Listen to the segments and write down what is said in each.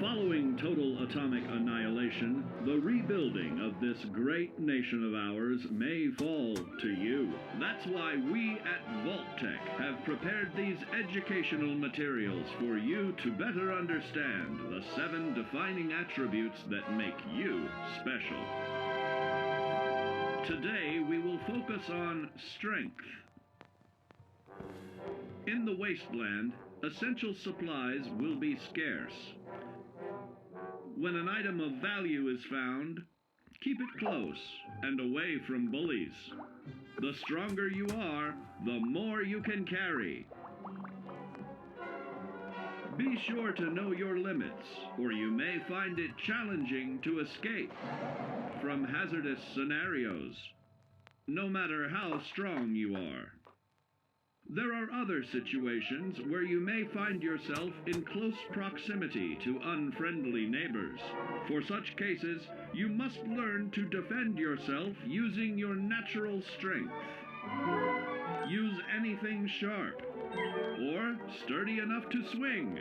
Following total atomic annihilation, the rebuilding of this great nation of ours may fall to you. That's why we at Vault-Tec have prepared these educational materials for you to better understand the 7 defining attributes that make you special. Today we will focus on strength. In the Wasteland, essential supplies will be scarce. When an item of value is found, keep it close and away from bullies. The stronger you are, the more you can carry. Be sure to know your limits, or you may find it challenging to escape from hazardous scenarios, no matter how strong you are. There are other situations where you may find yourself in close proximity to unfriendly neighbors. For such cases, you must learn to defend yourself using your natural strength. Use anything sharp, or sturdy enough to swing.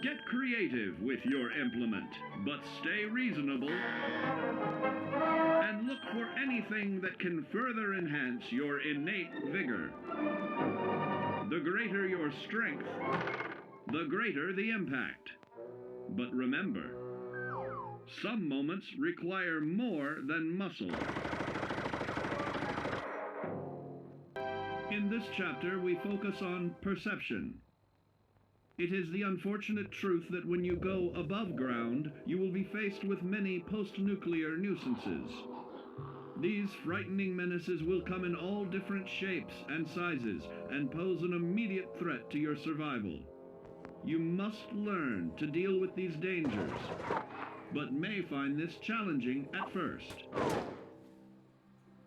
Get creative with your implement, but stay reasonable. And look for anything that can further enhance your innate vigor. The greater your strength, the greater the impact. But remember, some moments require more than muscle. In this chapter, we focus on perception. It is the unfortunate truth that when you go above ground, you will be faced with many post-nuclear nuisances. These frightening menaces will come in all different shapes and sizes and pose an immediate threat to your survival. You must learn to deal with these dangers, but may find this challenging at first.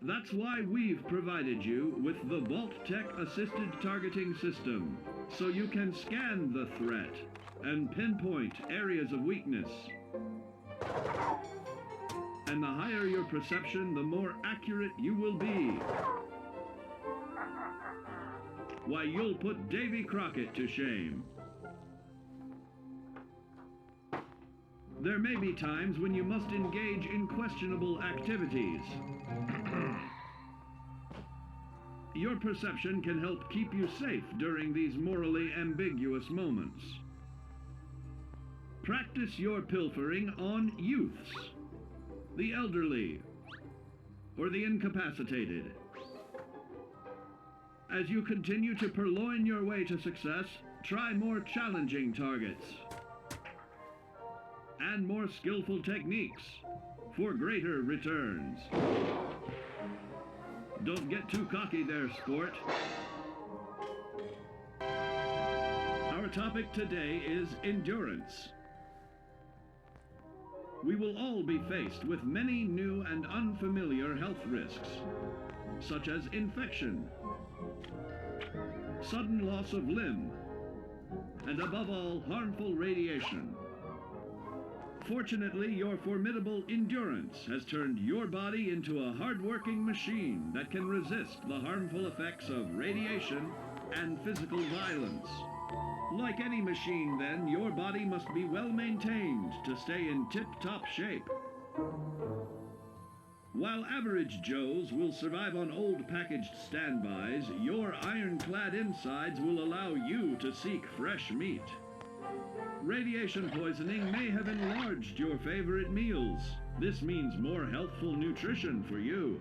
That's why we've provided you with the Vault-Tec Assisted Targeting System, so you can scan the threat and pinpoint areas of weakness. And the higher your perception, the more accurate you will be. Why, you'll put Davy Crockett to shame. There may be times when you must engage in questionable activities. Your perception can help keep you safe during these morally ambiguous moments. Practice your pilfering on youths, the elderly, or the incapacitated. As you continue to purloin your way to success, try more challenging targets and more skillful techniques for greater returns. Don't get too cocky there, sport. Our topic today is endurance. We will all be faced with many new and unfamiliar health risks, such as infection, sudden loss of limb, and above all, harmful radiation. Fortunately, your formidable endurance has turned your body into a hard-working machine that can resist the harmful effects of radiation and physical violence. Like any machine, then, your body must be well maintained to stay in tip-top shape. While average Joes will survive on old packaged standbys, your ironclad insides will allow you to seek fresh meat. Radiation poisoning may have enlarged your favorite meals. This means more healthful nutrition for you.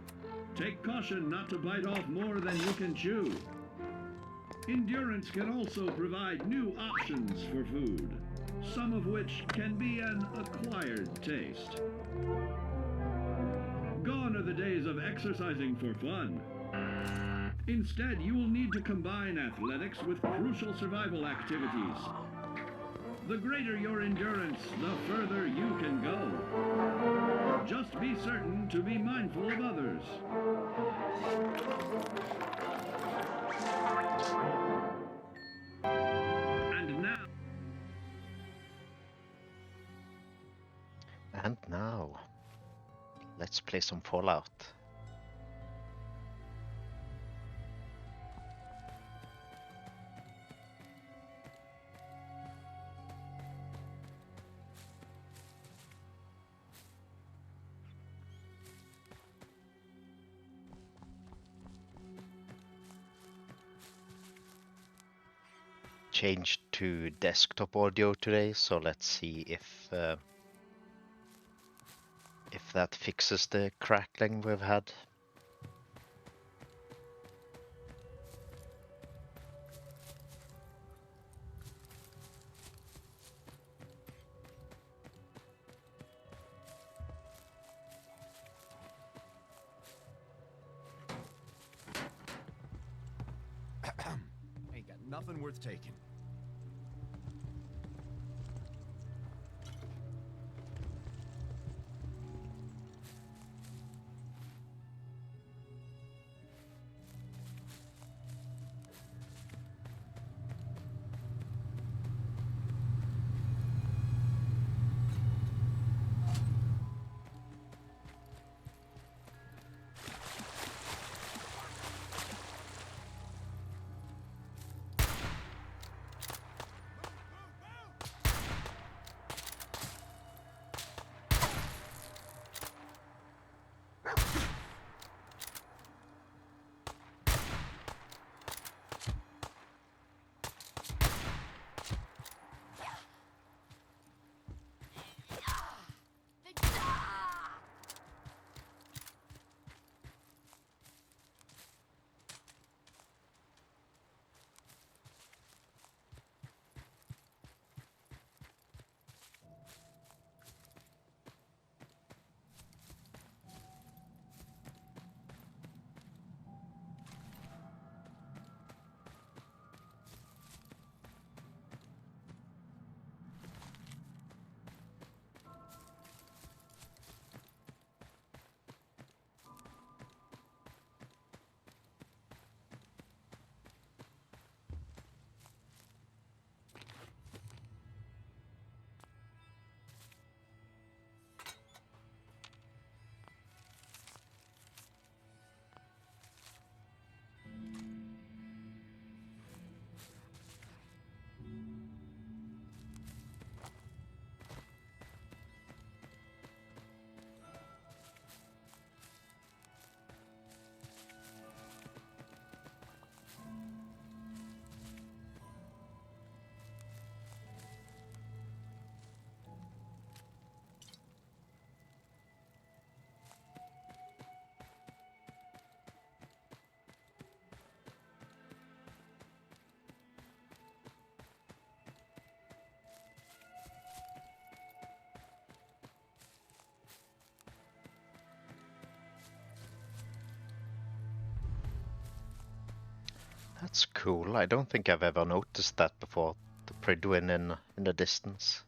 Take caution not to bite off more than you can chew. Endurance can also provide new options for food, some of which can be an acquired taste. Gone are the days of exercising for fun. Instead, you will need to combine athletics with crucial survival activities. The greater your endurance, the further you can go. Just be certain to be mindful of others. And now, let's play some Fallout. changed to desktop audio today, so let's see if that fixes the crackling we've had. Ain't got nothing worth taking. That's cool. I don't think I've ever noticed that before. The Pridwin in the distance.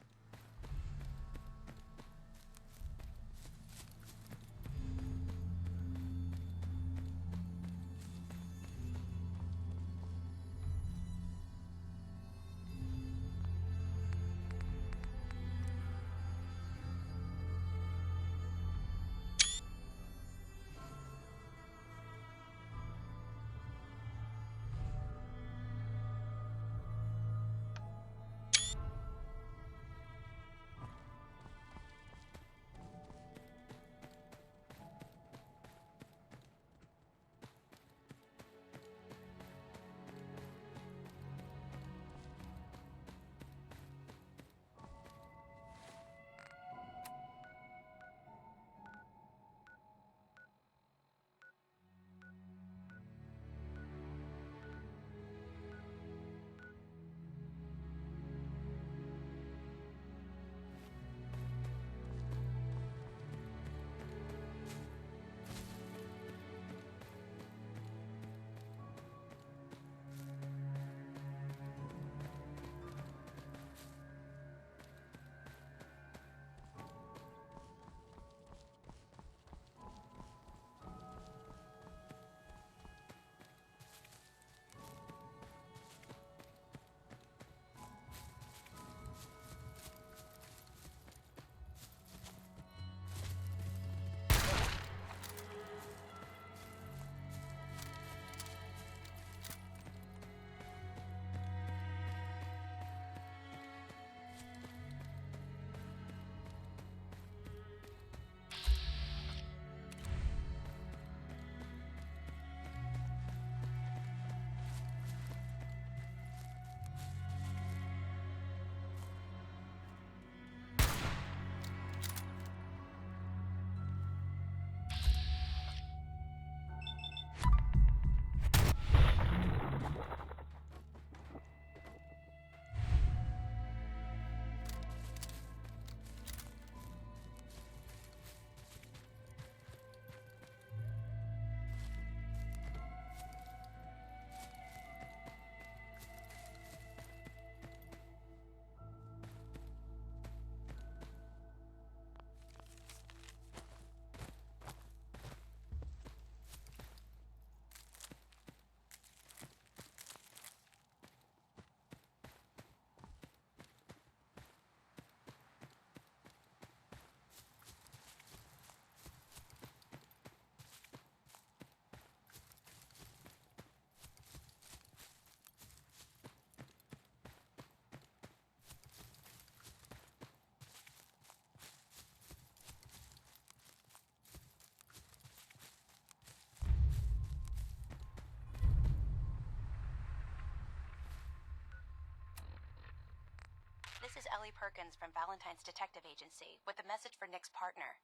Ellie Perkins from Valentine's Detective Agency with a message for Nick's partner.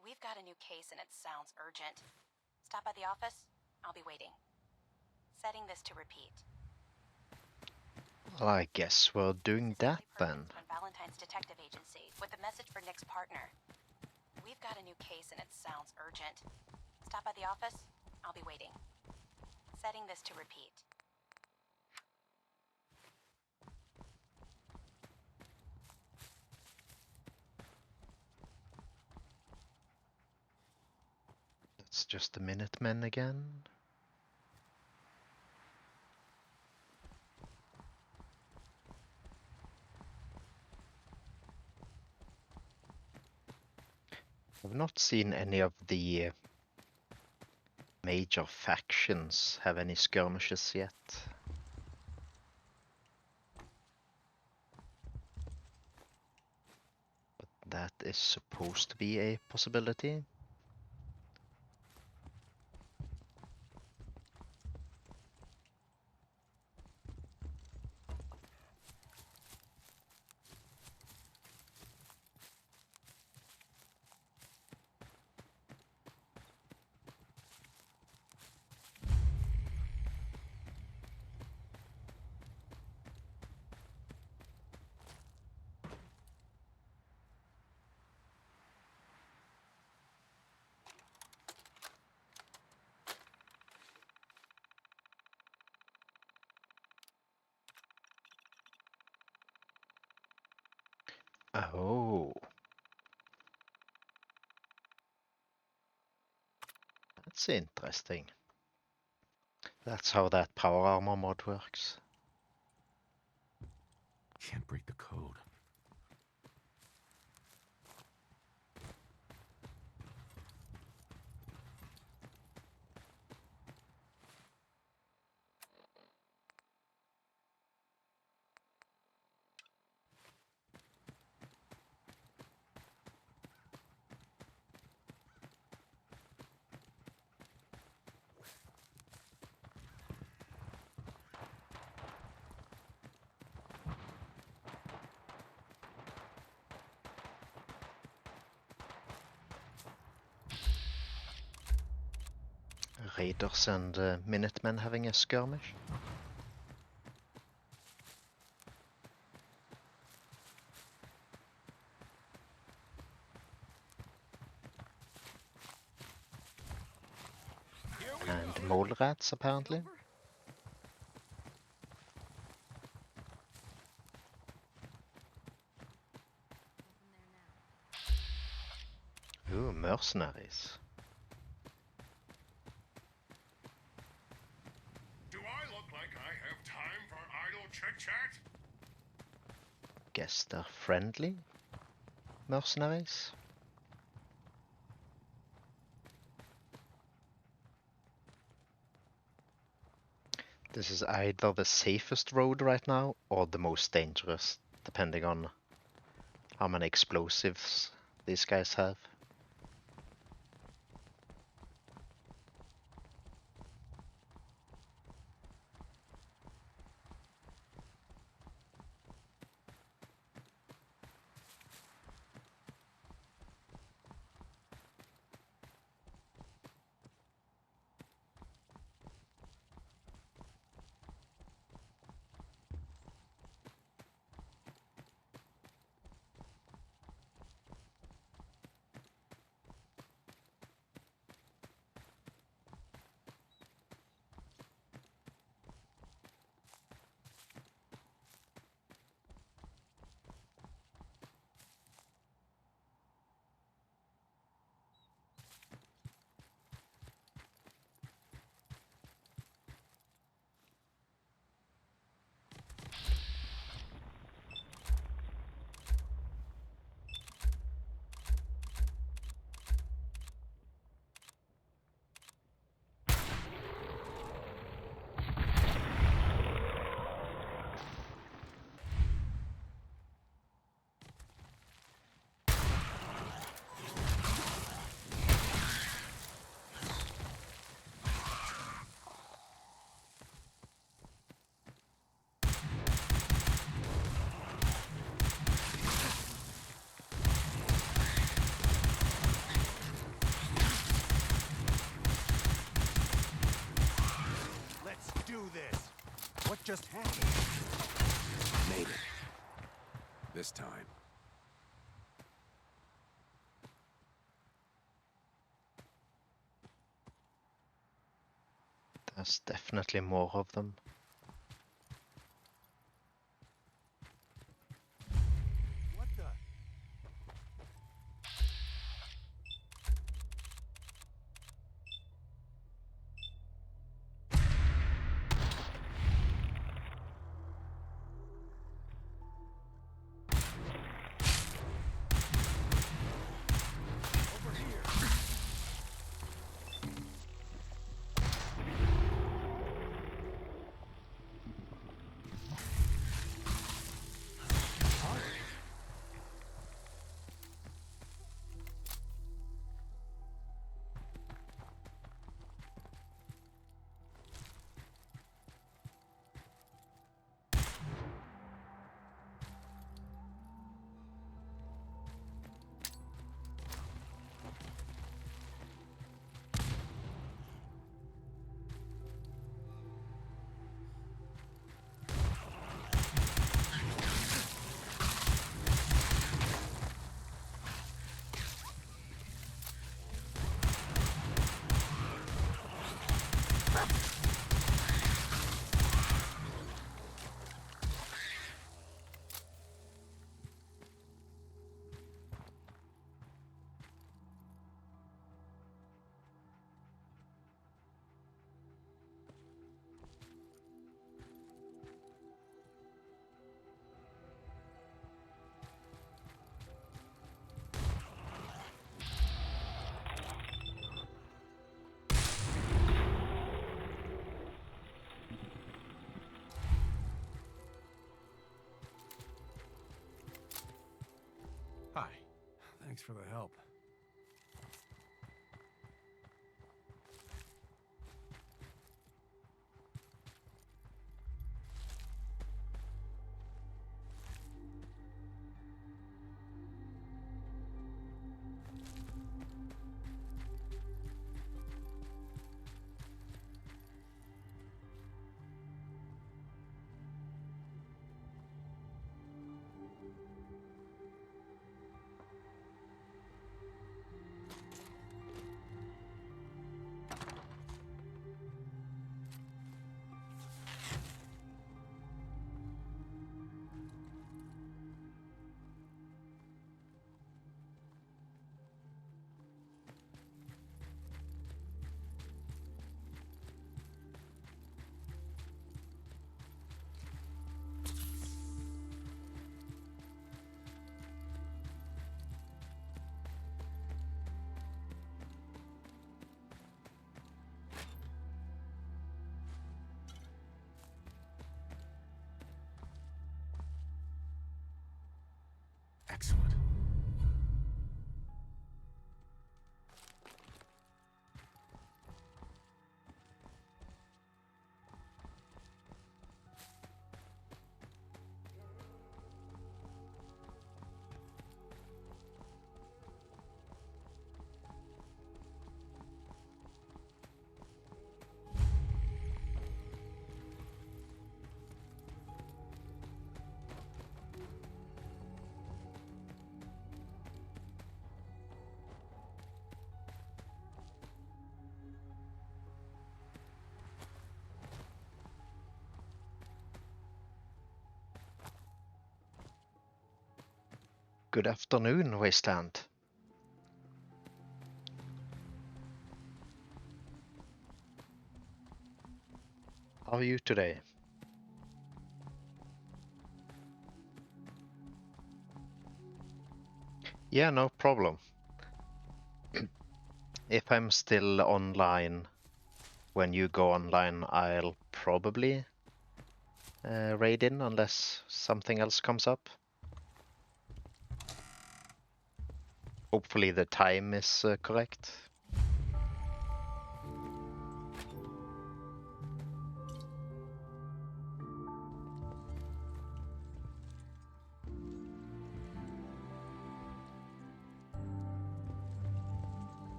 We've got a new case and it sounds urgent. Stop by the office? I'll be waiting. Setting this to repeat. Well, I guess we're doing that then. From Valentine's Detective Agency with a message for Nick's partner. We've got a new case and it sounds urgent. Stop by the office? I'll be waiting. Setting this to repeat. It's just the Minutemen again. I've not seen any of the major factions have any skirmishes yet. But that is supposed to be a possibility. Oh. That's interesting. That's how that power armor mod works. Can't break the code. Raiders and Minutemen having a skirmish. And mole rats apparently. Ooh, mercenaries. Do I look like I have time for idle chit-chat? Guess they're friendly mercenaries. This is either the safest road right now or the most dangerous, depending on how many explosives these guys have. just happened? Made it. This time. There's definitely more of them. What the? Over here. Hi. Thanks for the help. Excellent. Good afternoon, Wasteland. How are you today? Yeah, no problem. If I'm still online when you go online, I'll probably raid in unless something else comes up. Hopefully the time is correct.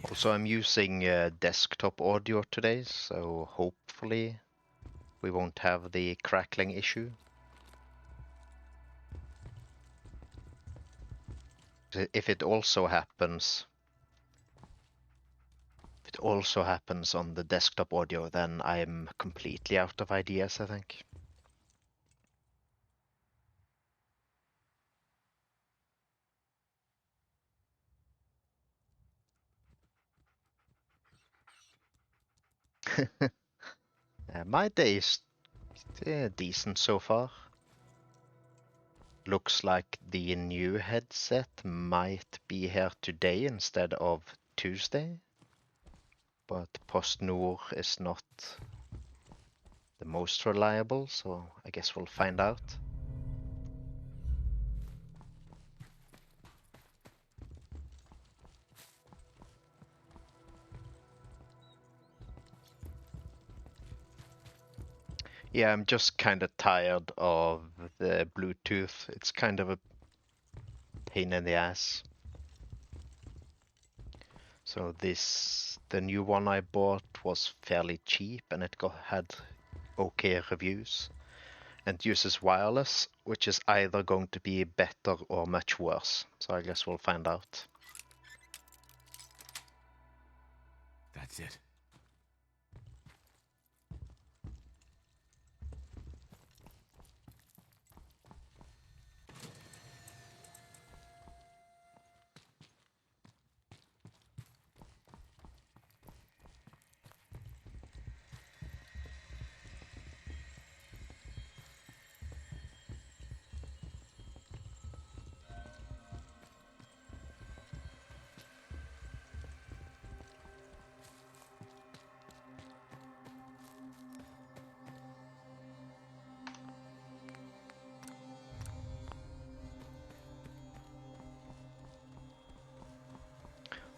Also, I'm using desktop audio today, so hopefully we won't have the crackling issue. If it also happens on the desktop audio, then I'm completely out of ideas, I think. My day is decent so far. Looks like the new headset might be here today instead of Tuesday, but PostNord is not the most reliable, so I guess we'll find out. Yeah, I'm just kind of tired of the Bluetooth. It's kind of a pain in the ass. So the new one I bought was fairly cheap and it had okay reviews. And uses wireless, which is either going to be better or much worse. So I guess we'll find out. That's it.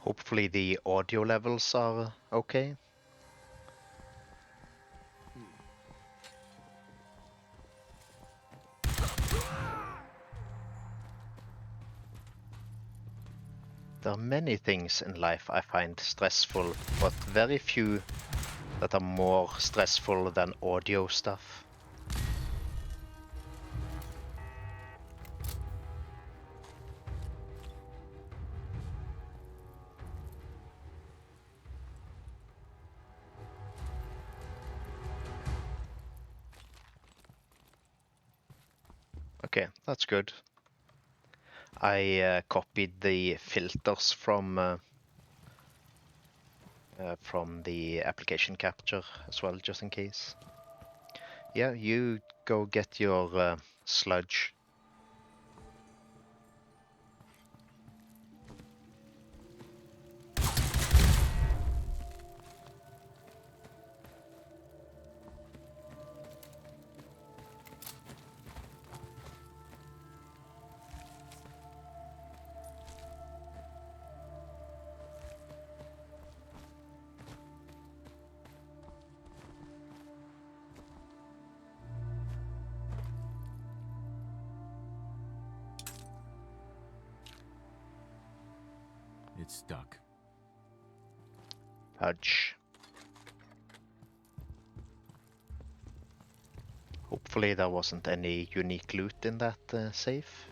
Hopefully the audio levels are okay. There are many things in life I find stressful, but very few that are more stressful than audio stuff. Okay, that's good. I copied the filters from the application capture as well, just in case. Yeah, you go get your sludge. It's stuck. Fudge. Hopefully there wasn't any unique loot in that safe.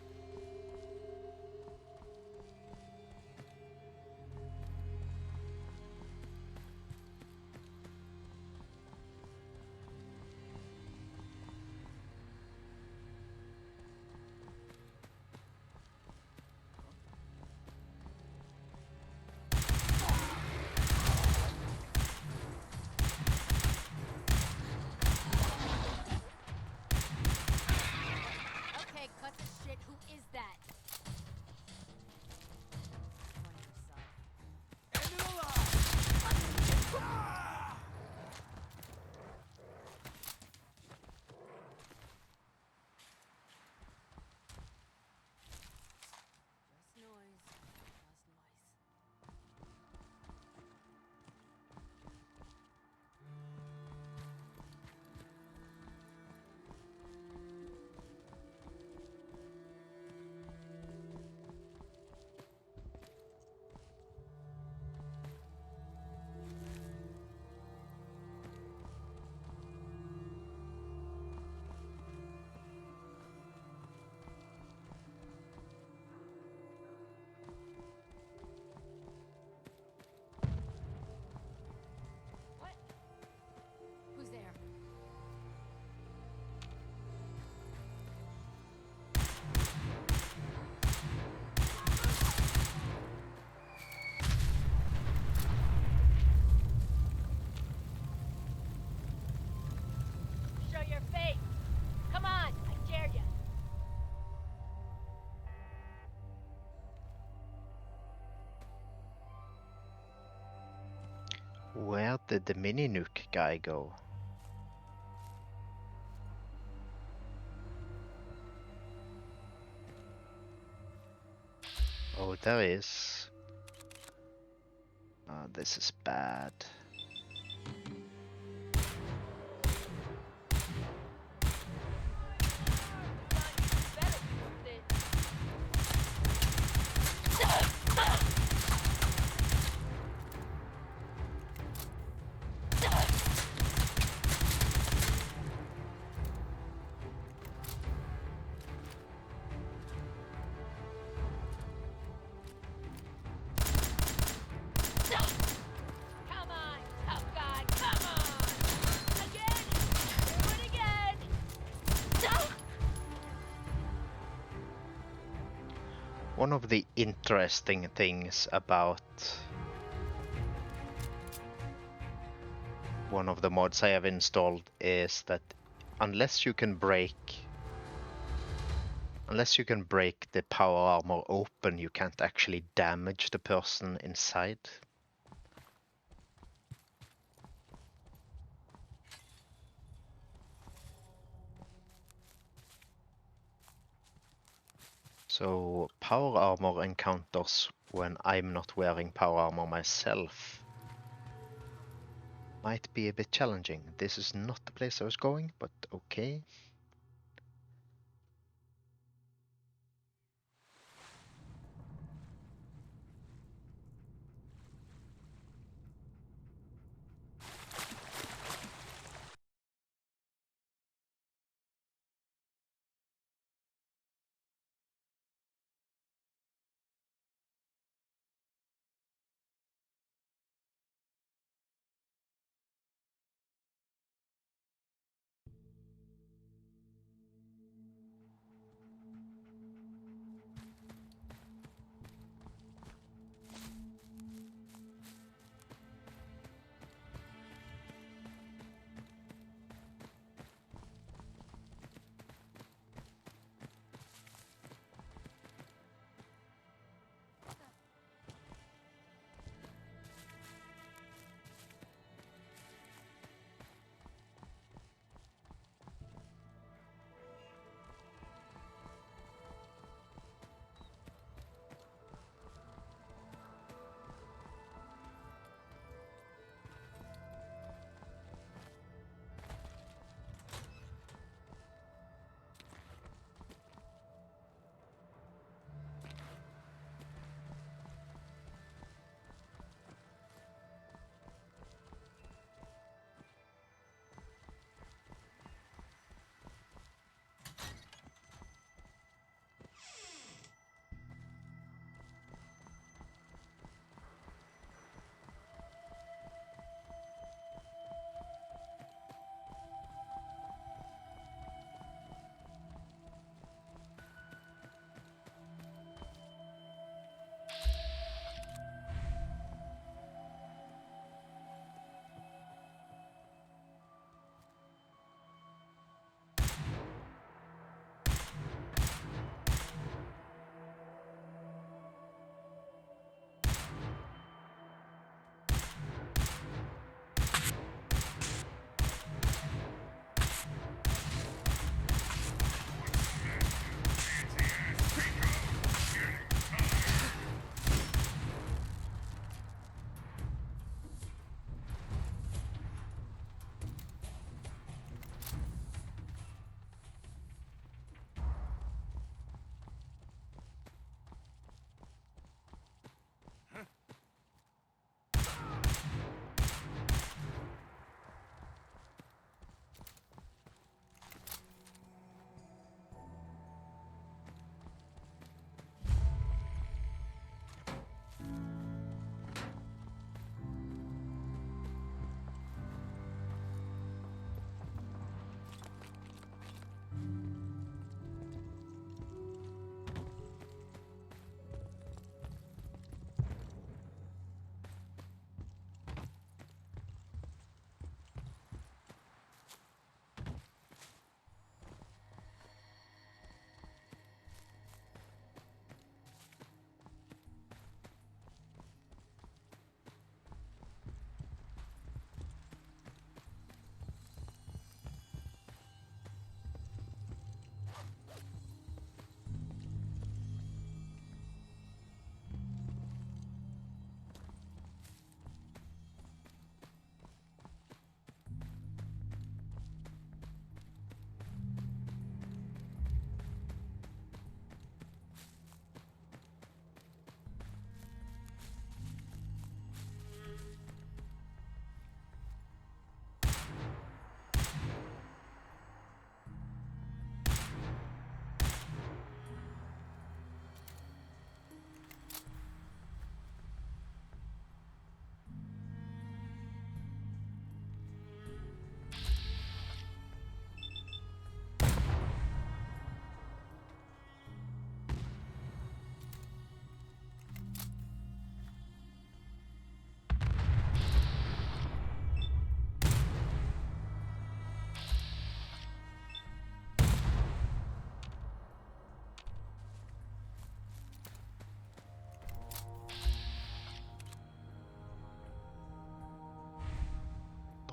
Okay, cut this shit. Who Where did the mini nuke guy go? Oh, there he is. This is bad. Come on, tough guy, come on! Again! Do it again! One of the interesting things about one of the mods I have installed is that unless you can break the power armor open, you can't actually damage the person inside. So power armor encounters when I'm not wearing power armor myself might be a bit challenging. This is not the place I was going, but okay.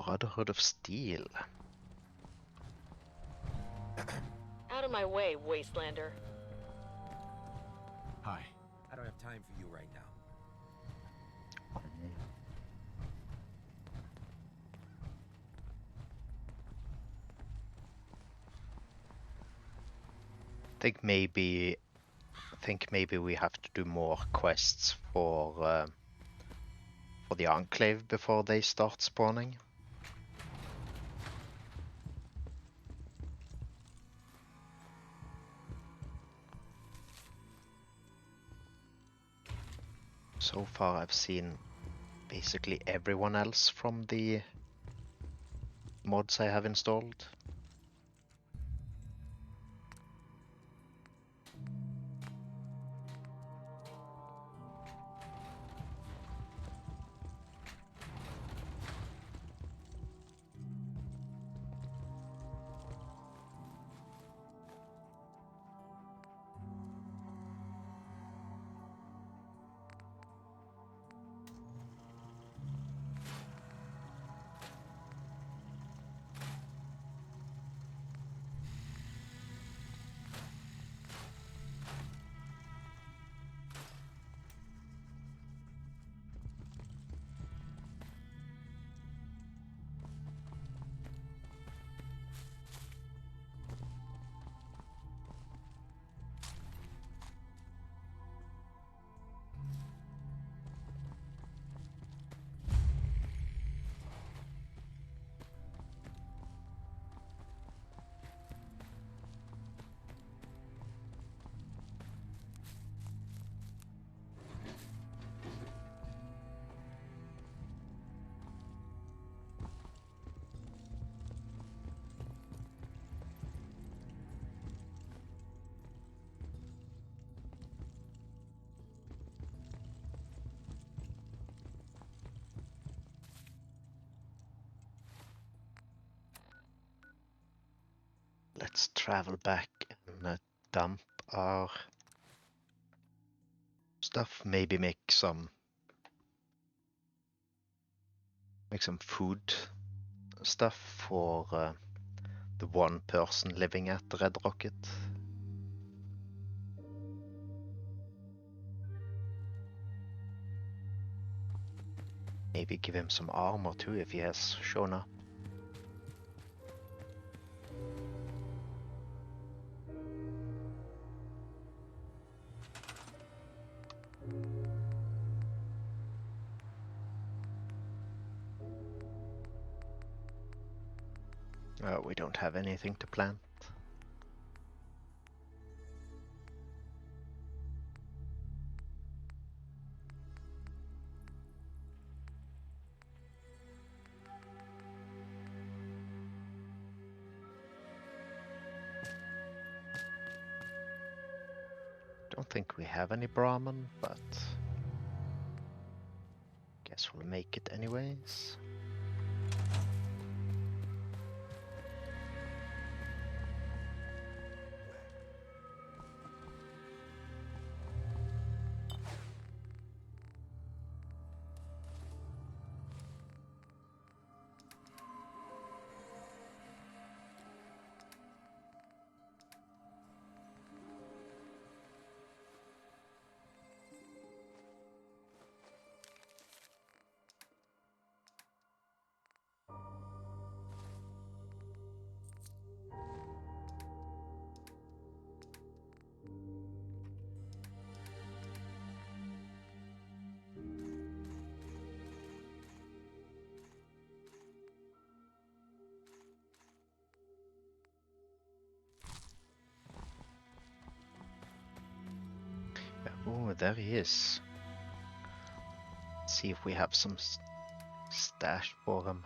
Brotherhood of Steel. Out of my way, Wastelander. Hi. I don't have time for you right now. Think maybe we have to do more quests for the Enclave before they start spawning. So far I've seen basically everyone else from the mods I have installed. Let's travel back and dump our stuff. Maybe make some food stuff for the one person living at the Red Rocket. Maybe give him some armor too if he has shown up. We don't have anything to plant. Don't think we have any Brahmin, but guess we'll make it anyways. Oh, there he is. See if we have some stash for him.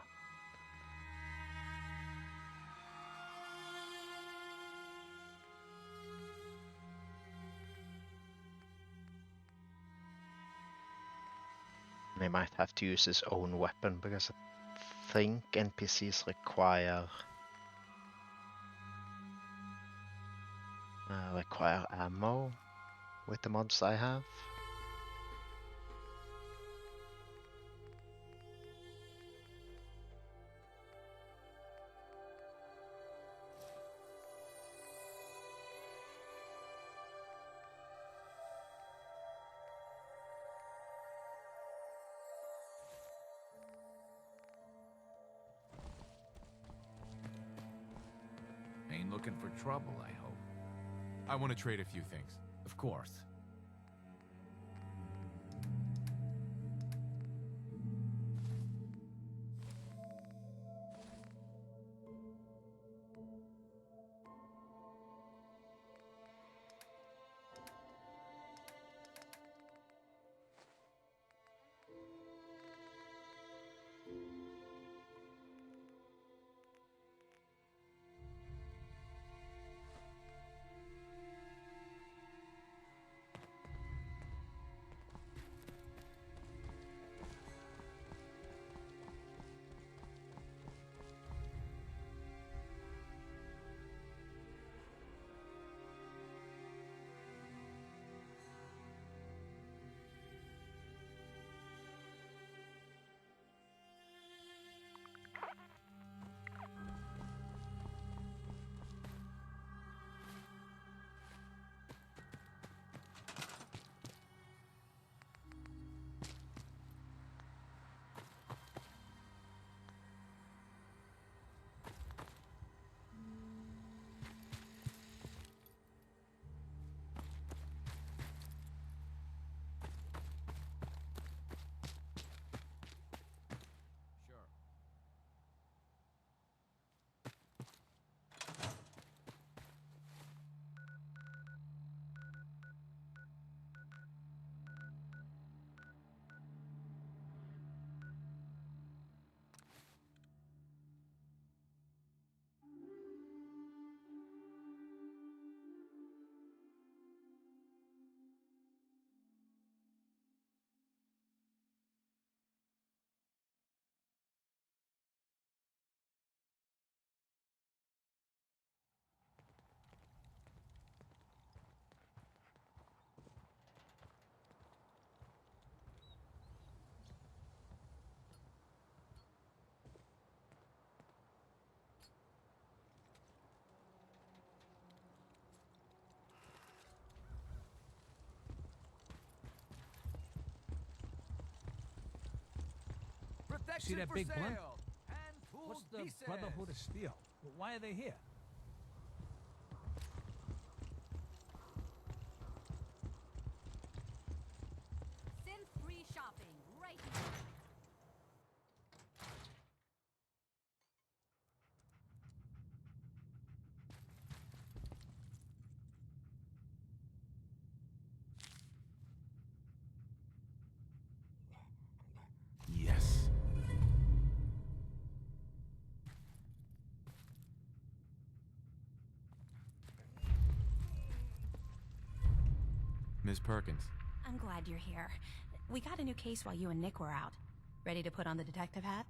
He might have to use his own weapon because I think NPCs require ammo with the mods I have. looking for trouble, I hope. I want to trade a few things. Of course. See that big blimp? What's the Brotherhood of Steel? Why are they here? Synth-free shopping, right here. Yes. Miss Perkins. I'm glad you're here. We got a new case while you and Nick were out. Ready to put on the detective hat?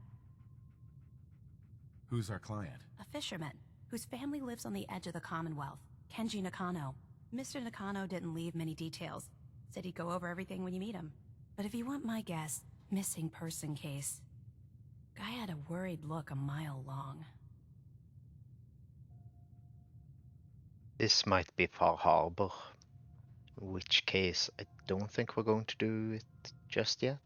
Who's our client? A fisherman, whose family lives on the edge of the Commonwealth. Kenji Nakano. Mr. Nakano didn't leave many details. Said he'd go over everything when you meet him. But if you want my guess, missing person case. Guy had a worried look a mile long. This might be Far Harbor. In which case, I don't think we're going to do it just yet.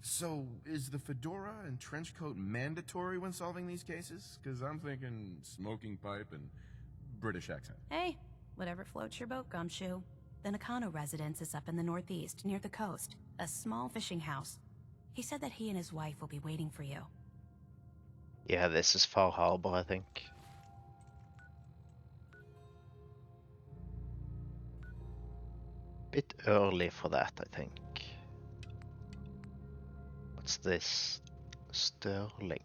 So, is the fedora and trench coat mandatory when solving these cases? Because I'm thinking smoking pipe and British accent. Hey, whatever floats your boat, Gumshoe. The Nakano residence is up in the northeast, near the coast. A small fishing house. He said that he and his wife will be waiting for you. Yeah, this is Far Harbor, I think. Bit early for that, I think. What's this? Sterling.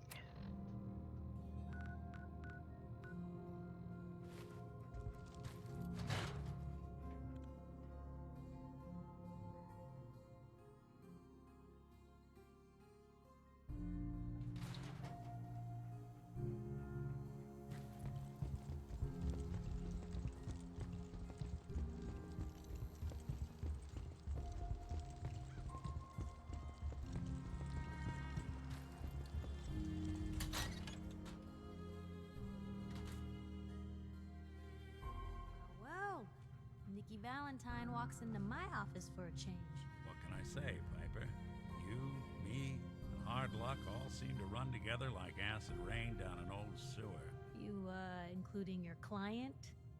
Well, Nikki Valentine walks into my office for a change. What can I say, Piper? You, me, and hard luck all seem to run together like acid rain down an old sewer. You, including your client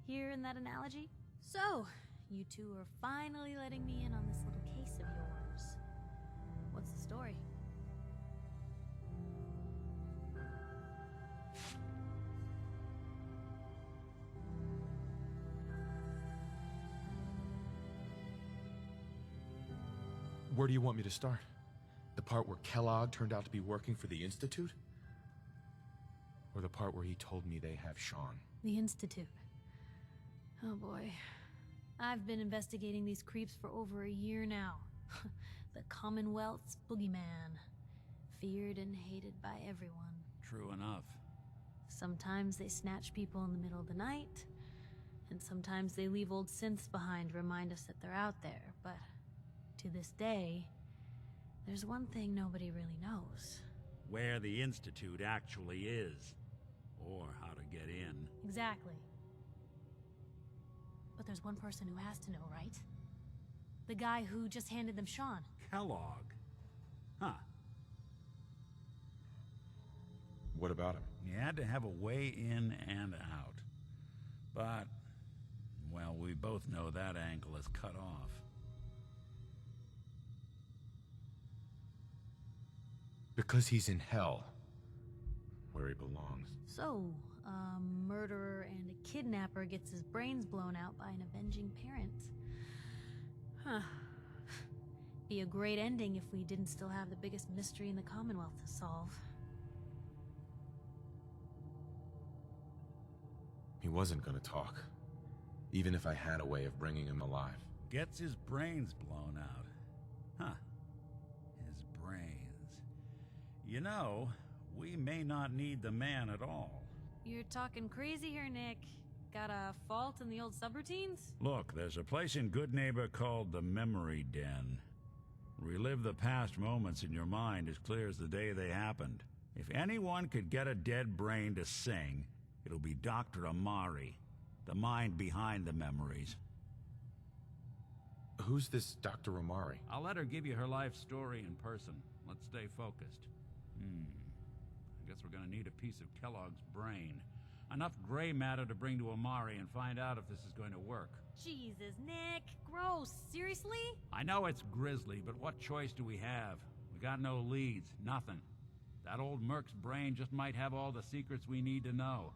here in that analogy? So, you two are finally letting me in on this little case of yours. What's the story? Where do you want me to start? The part where Kellogg turned out to be working for the Institute? Or the part where he told me they have Sean? The Institute. Oh boy. I've been investigating these creeps for over a year now. The Commonwealth's boogeyman. Feared and hated by everyone. True enough. Sometimes they snatch people in the middle of the night, and sometimes they leave old synths behind to remind us that they're out there, but to this day, there's one thing nobody really knows. Where the Institute actually is. Or how to get in. Exactly. But there's one person who has to know, right? The guy who just handed them Sean. Kellogg. Huh. What about him? He had to have a way in and out. But, well, we both know that angle is cut off. Because he's in hell. Where he belongs. So, a murderer and a kidnapper gets his brains blown out by an avenging parent. Huh. Be a great ending if we didn't still have the biggest mystery in the Commonwealth to solve. He wasn't gonna talk. Even if I had a way of bringing him alive. Gets his brains blown out. Huh. His brains. You know, we may not need the man at all. You're talking crazy here, Nick. Got a fault in the old subroutines? Look, there's a place in Good Neighbor called the Memory Den. Relive the past moments in your mind as clear as the day they happened. If anyone could get a dead brain to sing, it'll be Dr. Amari, the mind behind the memories. Who's this Dr. Amari? I'll let her give you her life story in person. Let's stay focused. I guess we're gonna need a piece of Kellogg's brain. Enough gray matter to bring to Amari and find out if this is going to work. Jesus, Nick. Gross. Seriously? I know it's grisly, but what choice do we have? We got no leads, nothing. That old Merc's brain just might have all the secrets we need to know.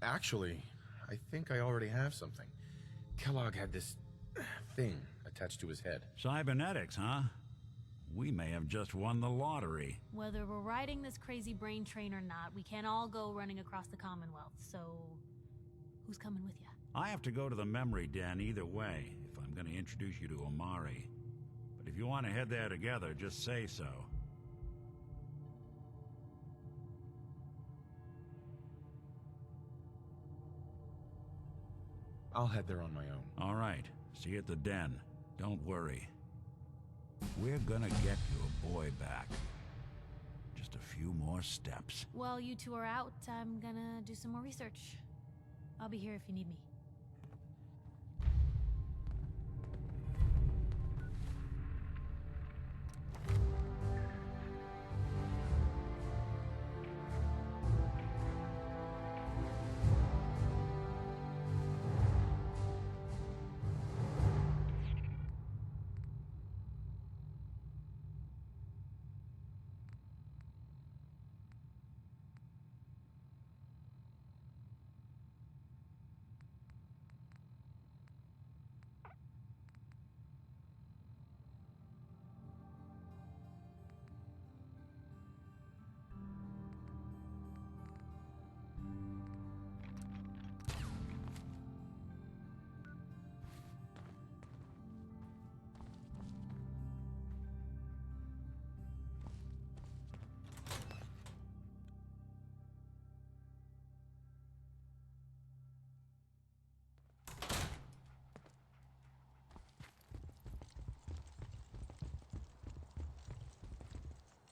Actually, I think I already have something. Kellogg had this thing attached to his head. Cybernetics, huh? We may have just won the lottery. Whether we're riding this crazy brain train or not, we can't all go running across the Commonwealth, so who's coming with you? I have to go to the Memory Den either way, if I'm going to introduce you to Amari. But if you want to head there together, just say so. I'll head there on my own. All right. See you at the den. Don't worry. We're gonna get your boy back. Just a few more steps. While you two are out, I'm gonna do some more research. I'll be here if you need me.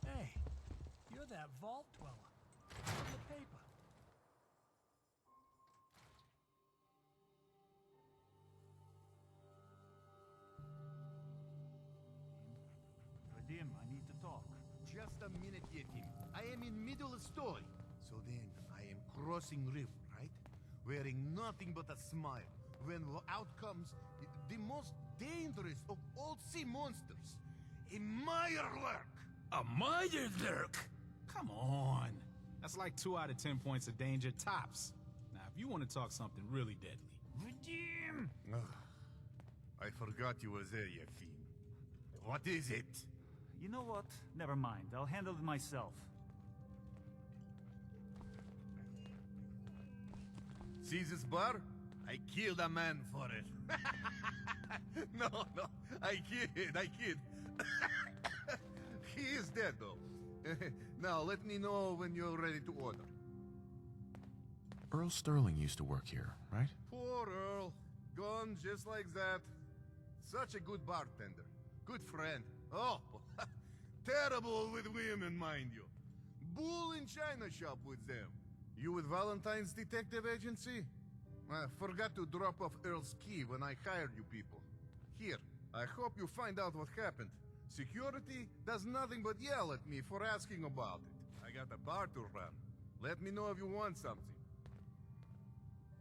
Hey, you're that vault dweller from the paper. Vadim, I need to talk. Just a minute, Yetim. I am in middle of story. So then, I am crossing river, right? Wearing nothing but a smile. When out comes the most dangerous of all sea monsters. A Mirelurk! A Mirelurk? Come on. That's like 2 out of 10 points of danger tops. Now, if you want to talk something really deadly. Redeem! I forgot you were there, Yetim. What is it? You know what? Never mind. I'll handle it myself. See this bar? I killed a man for it. No, I kid. He is dead, though. Now, let me know when you're ready to order. Earl Sterling used to work here, right? Poor Earl. Gone just like that. Such a good bartender. Good friend. Oh, terrible with women, mind you. Bull in china shop with them. You with Valentine's Detective Agency? I forgot to drop off Earl's key when I hired you people. Here, I hope you find out what happened. Security does nothing but yell at me for asking about it. I got a bar to run. Let me know if you want something.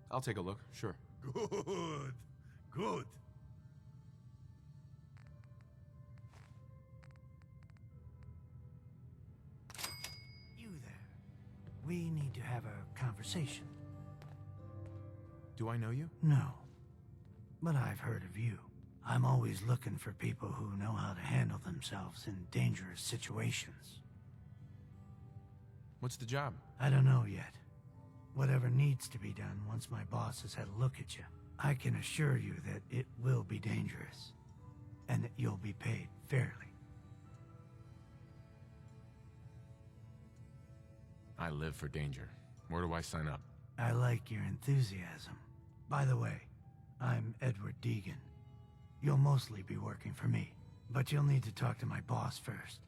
I'll take a look, sure. Good. You there. We need to have a conversation. Do I know you? No. But I've heard of you. I'm always looking for people who know how to handle themselves in dangerous situations. What's the job? I don't know yet. Whatever needs to be done once my boss has had a look at you. I can assure you that it will be dangerous. And that you'll be paid fairly. I live for danger. Where do I sign up? I like your enthusiasm. By the way, I'm Edward Deegan. You'll mostly be working for me, but you'll need to talk to my boss first.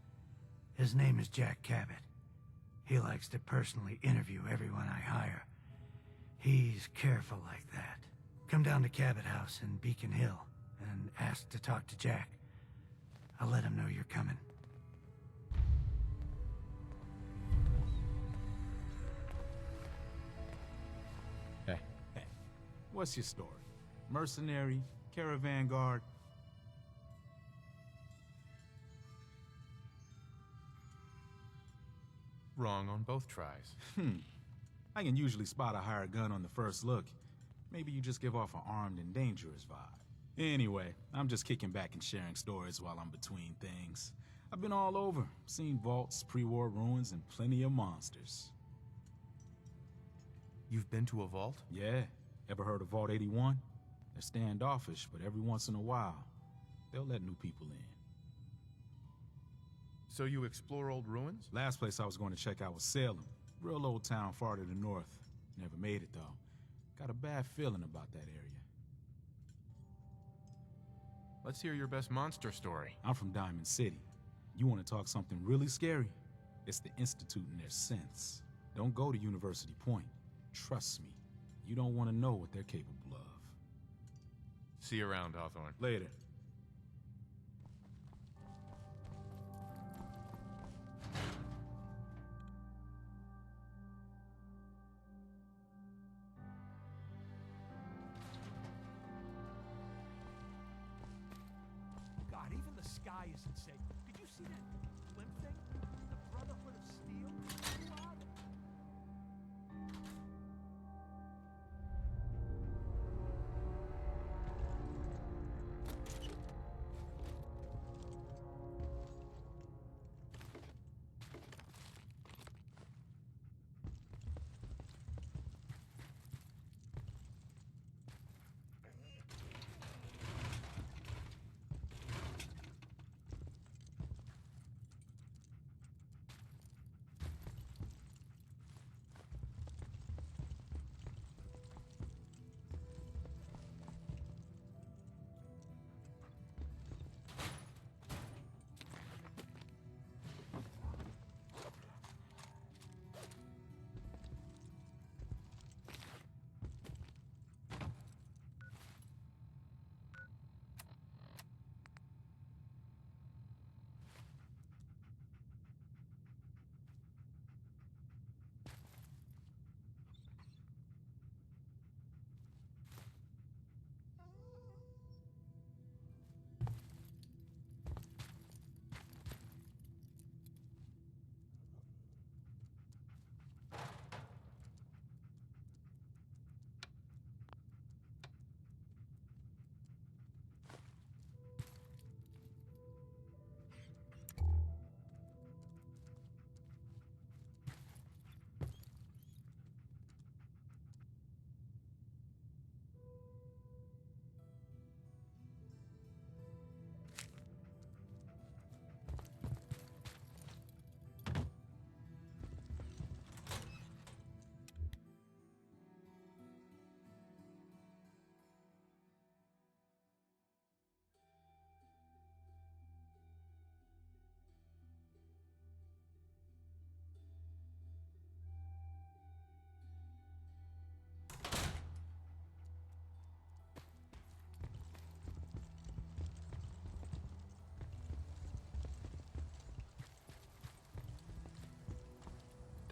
His name is Jack Cabot. He likes to personally interview everyone I hire. He's careful like that. Come down to Cabot House in Beacon Hill and ask to talk to Jack. I'll let him know you're coming. Hey. What's your story? Mercenary? Caravan guard? Wrong on both tries. I can usually spot a hired gun on the first look. Maybe you just give off an armed and dangerous vibe. Anyway, I'm just kicking back and sharing stories while I'm between things. I've been all over, seen vaults, pre-war ruins, and plenty of monsters. You've been to a vault? Yeah. Ever heard of Vault 81? They're standoffish, but every once in a while, they'll let new people in. So you explore old ruins? Last place I was going to check out was Salem. Real old town far to the north. Never made it, though. Got a bad feeling about that area. Let's hear your best monster story. I'm from Diamond City. You want to talk something really scary? It's the Institute and their synths. Don't go to University Point. Trust me. You don't want to know what they're capable of. See you around, Hawthorne. Later. God, even the sky isn't safe. Did you see that blimp thing? The Brotherhood of Steel? Who are they?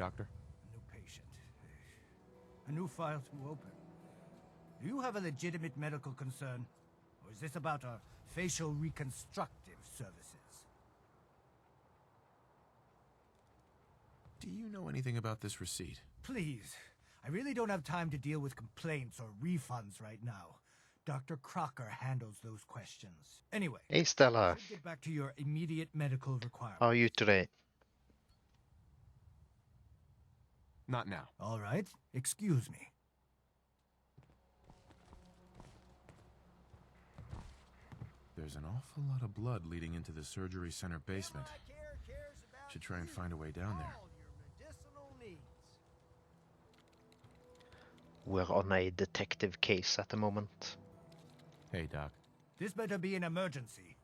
Doctor? New patient. A new file to open. Do you have a legitimate medical concern? Or is this about our facial reconstructive services? Do you know anything about this receipt? Please. I really don't have time to deal with complaints or refunds right now. Dr. Crocker handles those questions. Anyway, Hey Stella, let's get back to your immediate medical requirements. how are you today? Not now. All right, excuse me. There's an awful lot of blood leading into the surgery center basement. Should try and find a way down there. We're on a detective case at the moment. Hey, Doc. This better be an emergency.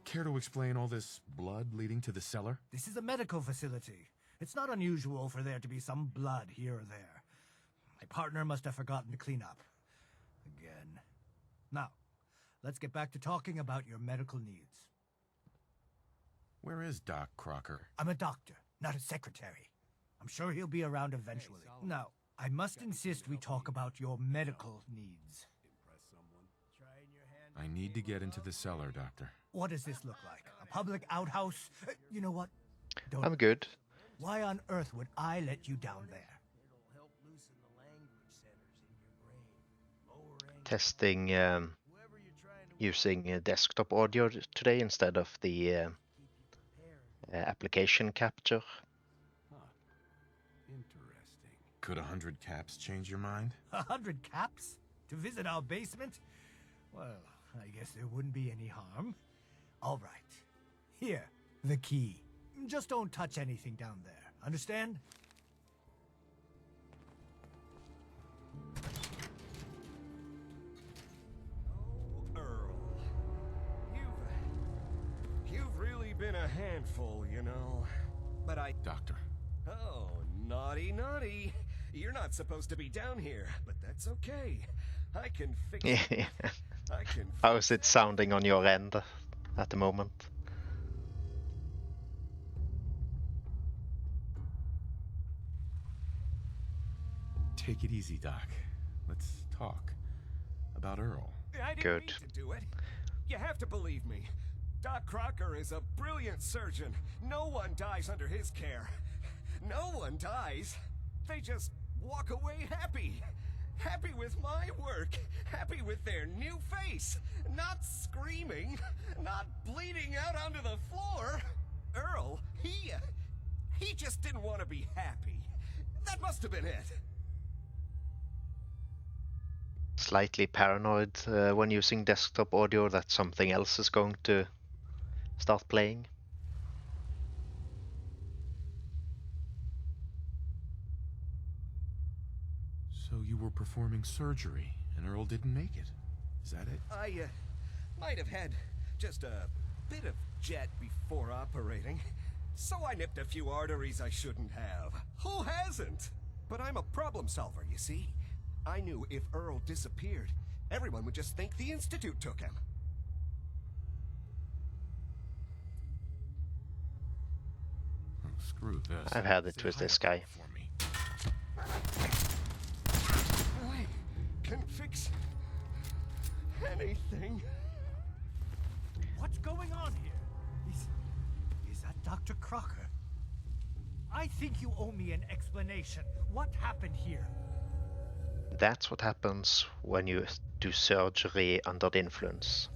Care to explain all this blood leading to the cellar? This is a medical facility. It's not unusual for there to be some blood here or there. My partner must have forgotten to clean up. Again. Now, let's get back to talking about your medical needs. Where is Doc Crocker? I'm a doctor, not a secretary. I'm sure he'll be around eventually. Now, I must insist we talk about your medical needs. I need to get into the cellar, Doctor. What does this look like? A public outhouse? You know what? Don't. I'm good. Why on earth would I let you down there? Testing using desktop audio today instead of the application capture. Interesting. Could 100 caps change your mind? 100 caps? To visit our basement? Well, I guess there wouldn't be any harm. All right. Here, the key. Just don't touch anything down there. Understand? You've really been a handful, you know. But Doctor. Oh, naughty, naughty. You're not supposed to be down here, but that's okay. I can fix it. I can How is it sounding on your end at the moment? Take it easy, Doc. Let's talk about Earl. I didn't Good. mean to do it. You have to believe me. Doc Crocker is a brilliant surgeon. No one dies under his care. No one dies. They just walk away happy. Happy with my work. Happy with their new face. Not screaming. Not bleeding out onto the floor. Earl, he just didn't want to be happy. That must have been it. Slightly paranoid when using desktop audio that something else is going to start playing. So you were performing surgery, and Earl didn't make it. Is that it? I might have had just a bit of jet before operating. So I nipped a few arteries I shouldn't have. Who hasn't? But I'm a problem solver, you see. I knew if Earl disappeared, everyone would just think the Institute took him. Oh, screw this. I've had it with this guy. I can fix anything. What's going on here? Is that Dr. Crocker? I think you owe me an explanation. What happened here? That's what happens when you do surgery under the influence.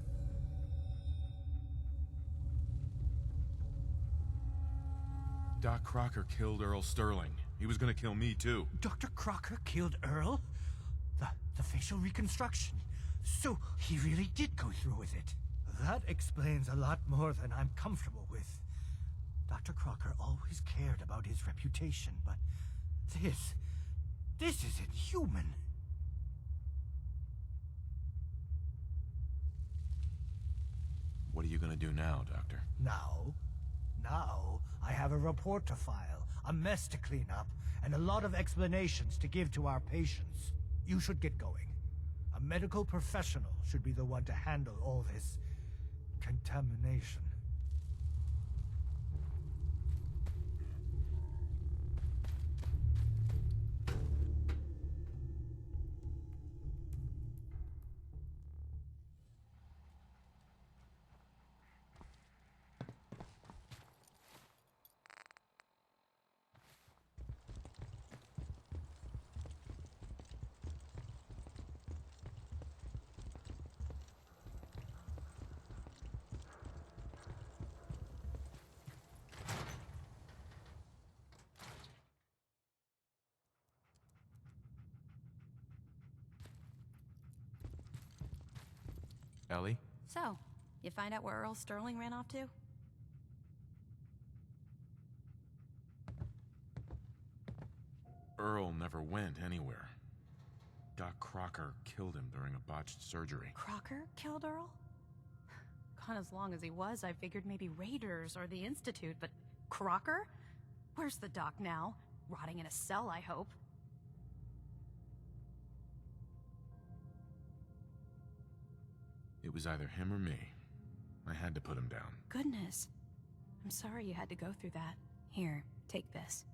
Doc Crocker killed Earl Sterling. He was gonna kill me, too. Dr. Crocker killed Earl? The facial reconstruction. So he really did go through with it. That explains a lot more than I'm comfortable with. Dr. Crocker always cared about his reputation, but this is inhuman. What are you gonna do now, Doctor? Now I have a report to file, a mess to clean up, and a lot of explanations to give to our patients. You should get going. A medical professional should be the one to handle all this contamination. Ellie? So, you find out where Earl Sterling ran off to? Earl never went anywhere. Doc Crocker killed him during a botched surgery. Crocker killed Earl? Gone as long as he was, I figured maybe Raiders or the Institute, but Crocker? Where's the doc now? Rotting in a cell, I hope. It was either him or me. I had to put him down. Goodness. I'm sorry you had to go through that. Here, take this.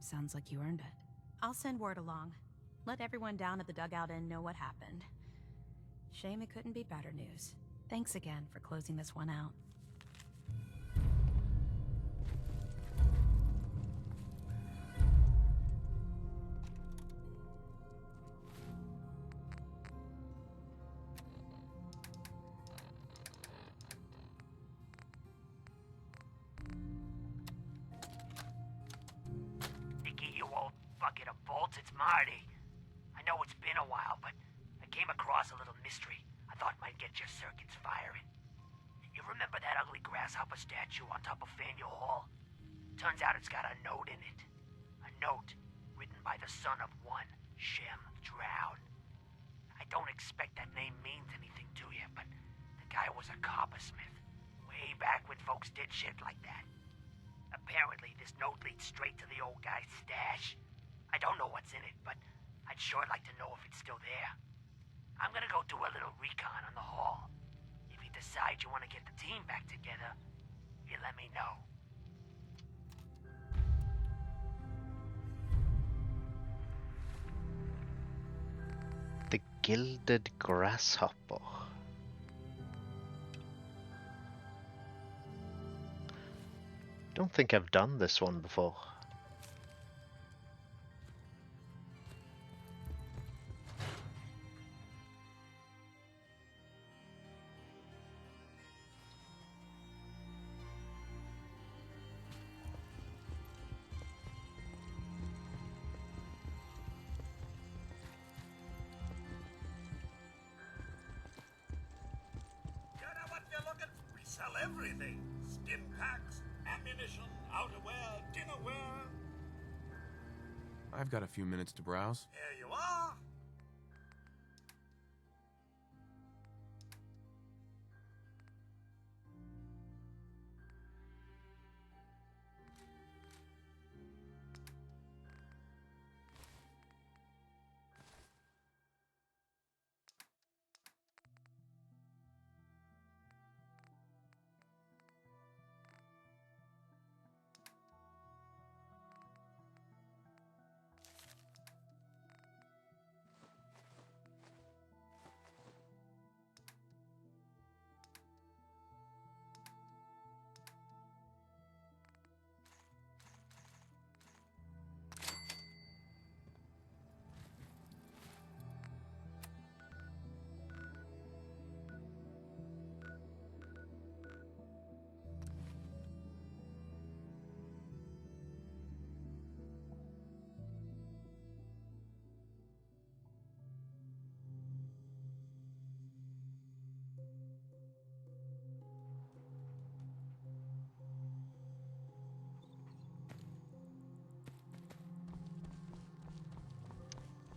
Sounds like you earned it. I'll send word along. Let everyone down at the Dugout Inn know what happened. Shame it couldn't be better news. Thanks again for closing this one out. Nicky, you old bucket of bolts, it's Marty. I know it's been a while, but I came across a little mystery I thought might get your circuits firing. You remember that ugly grasshopper statue on top of Faneuil Hall? Turns out it's got a note in it. A note written by the son of one Shem Drown. I don't expect that name means anything to you, but the guy was a coppersmith. Way back when folks did shit like that. Apparently, this note leads straight to the old guy's stash. I don't know what's in it, but I'd sure like to know if it's still there. I'm gonna go do a little recon on the hall. If you decide you want to get the team back together, you let me know. The Gilded Grasshopper. Don't think I've done this one before. We sell everything. Stim packs, ammunition, outerwear, dinnerware. I've got a few minutes to browse. Here you are.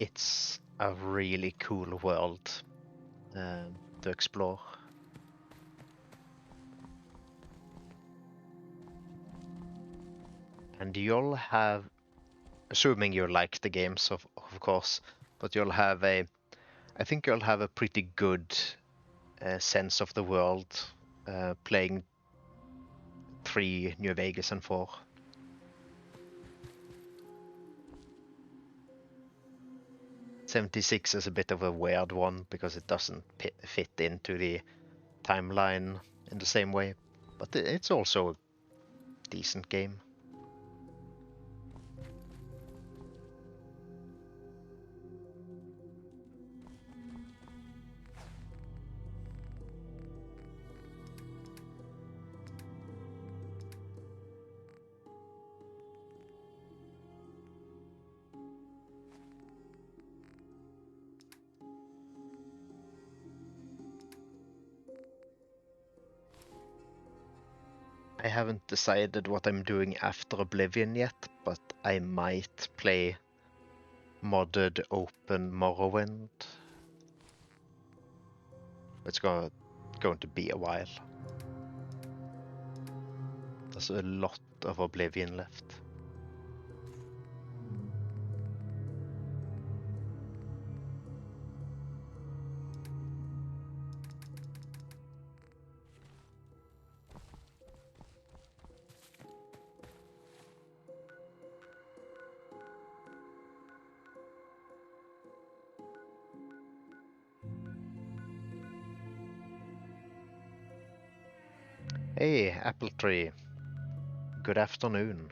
It's a really cool world to explore. And you'll have, assuming you like the games of course, but you'll have I think you'll have a pretty good sense of the world playing 3, New Vegas, and 4. '76 is a bit of a weird one because it doesn't fit into the timeline in the same way, but it's also a decent game. haven't decided what I'm doing after Oblivion yet, but I might play modded open Morrowind. It's going to be a while. There's a lot of Oblivion left. Hey, Apple Tree. Good afternoon.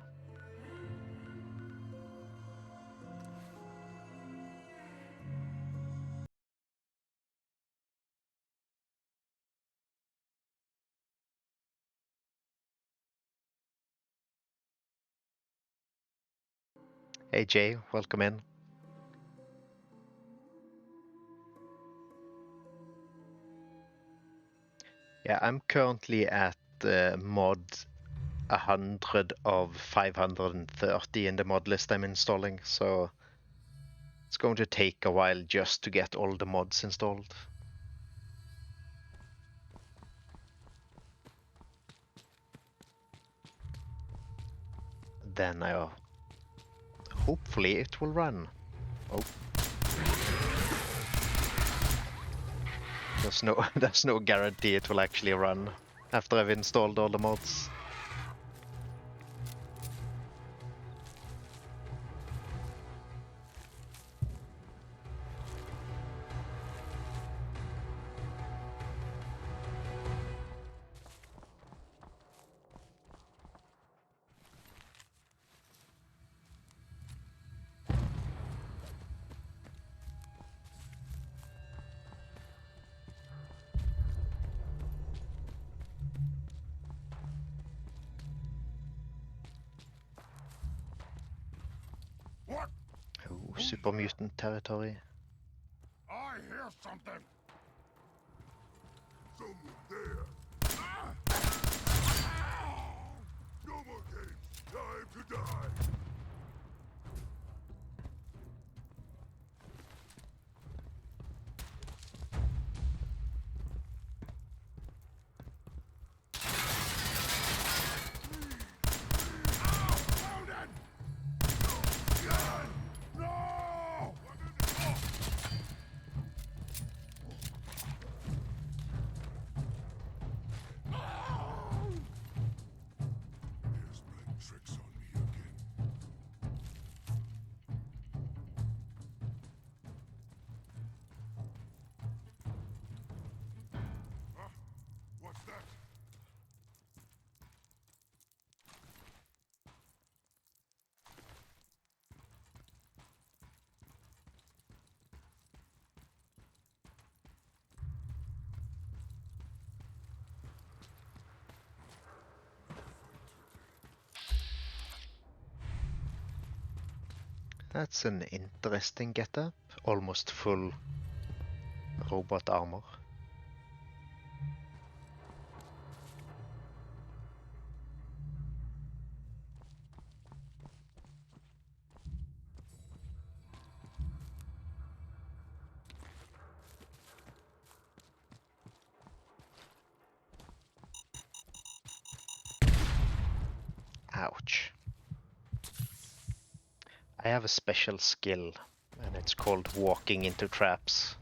Hey Jay, welcome in. Yeah, I'm currently at mod 100 of 530 in the mod list I'm installing, so it's going to take a while just to get all the mods installed. Then hopefully it will run. Oh. There's no guarantee it will actually run after I've installed all the mods. What? Oh, super mutant territory. I hear something. Someone there. No more games. Time to die. What's that? That's an interesting getup. Almost full robot armor. Ouch. I have a special skill, and it's called walking into traps.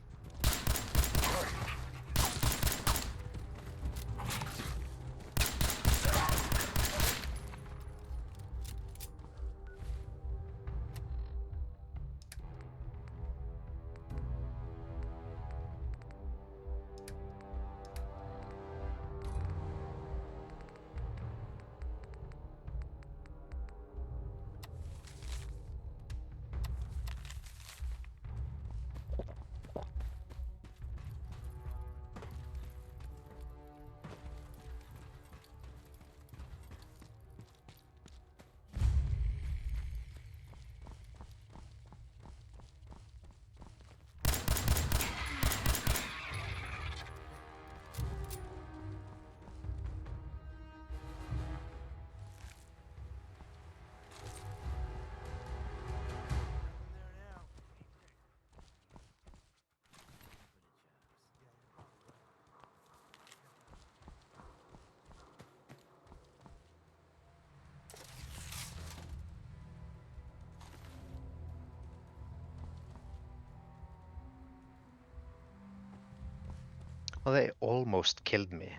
Well, they almost killed me.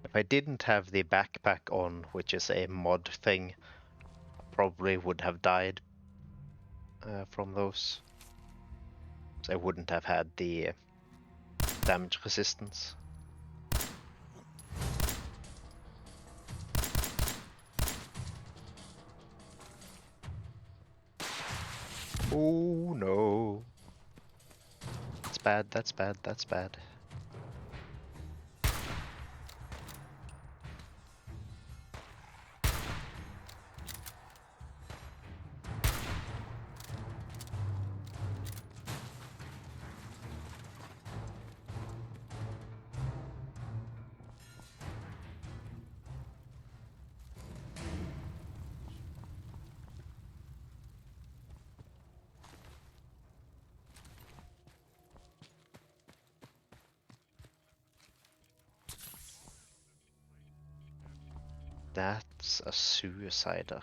If I didn't have the backpack on, which is a mod thing, I probably would have died from those. So I wouldn't have had the damage resistance. Oh no. That's bad, that's bad, that's bad. That's a suicider.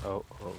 Oh, no.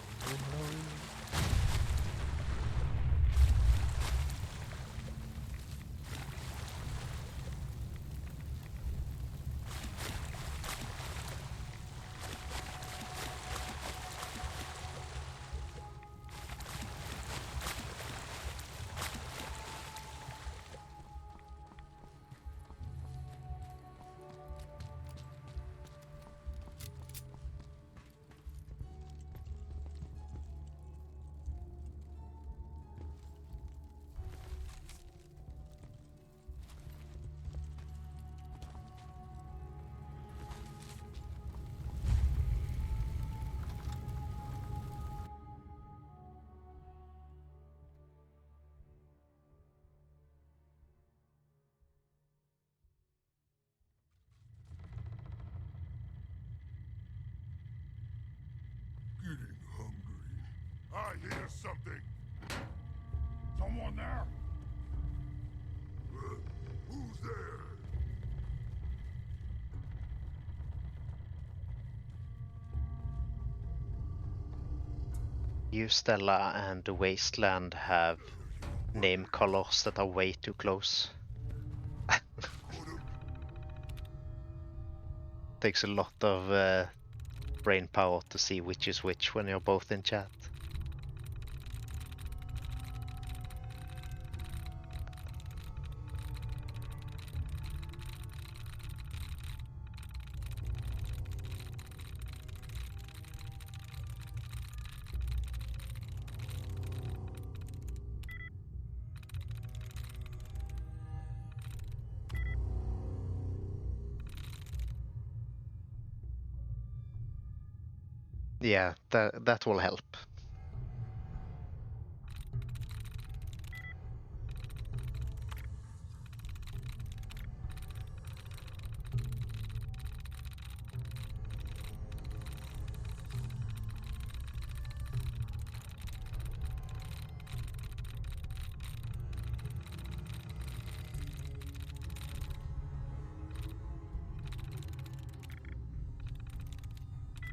Getting hungry. I hear something. Someone there? Who's there? You, Stella, and the Wasteland have name colors that are way too close. Takes a lot of brain power to see which is which when you're both in chat. Yeah, that will help.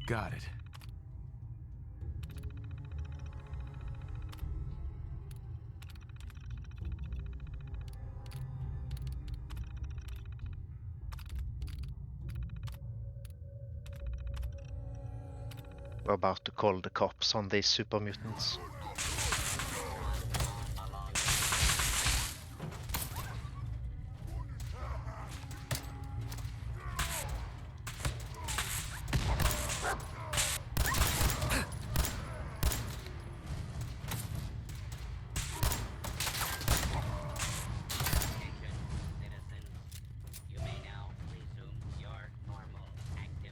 Got it. We're about to call the cops on these super mutants.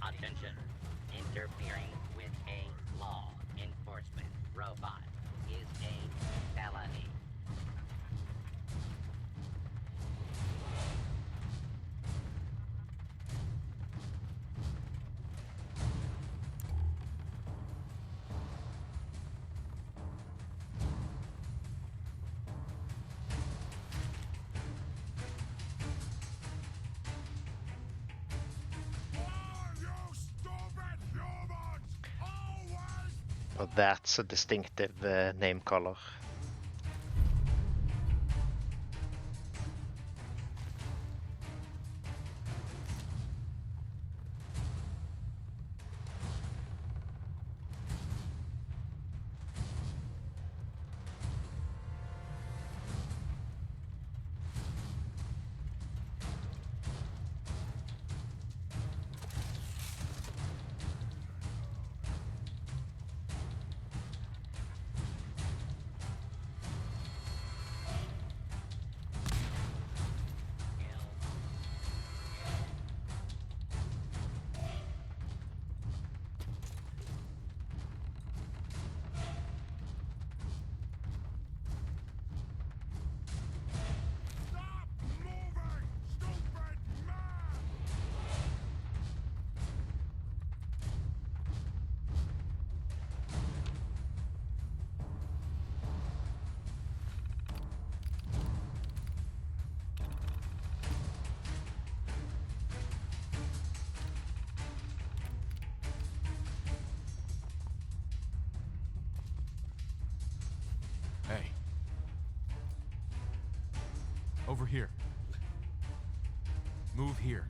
Attention. Interfering with a law enforcement robot is a felony. Oh, that's a distinctive name color. Hey. Over here. Move here.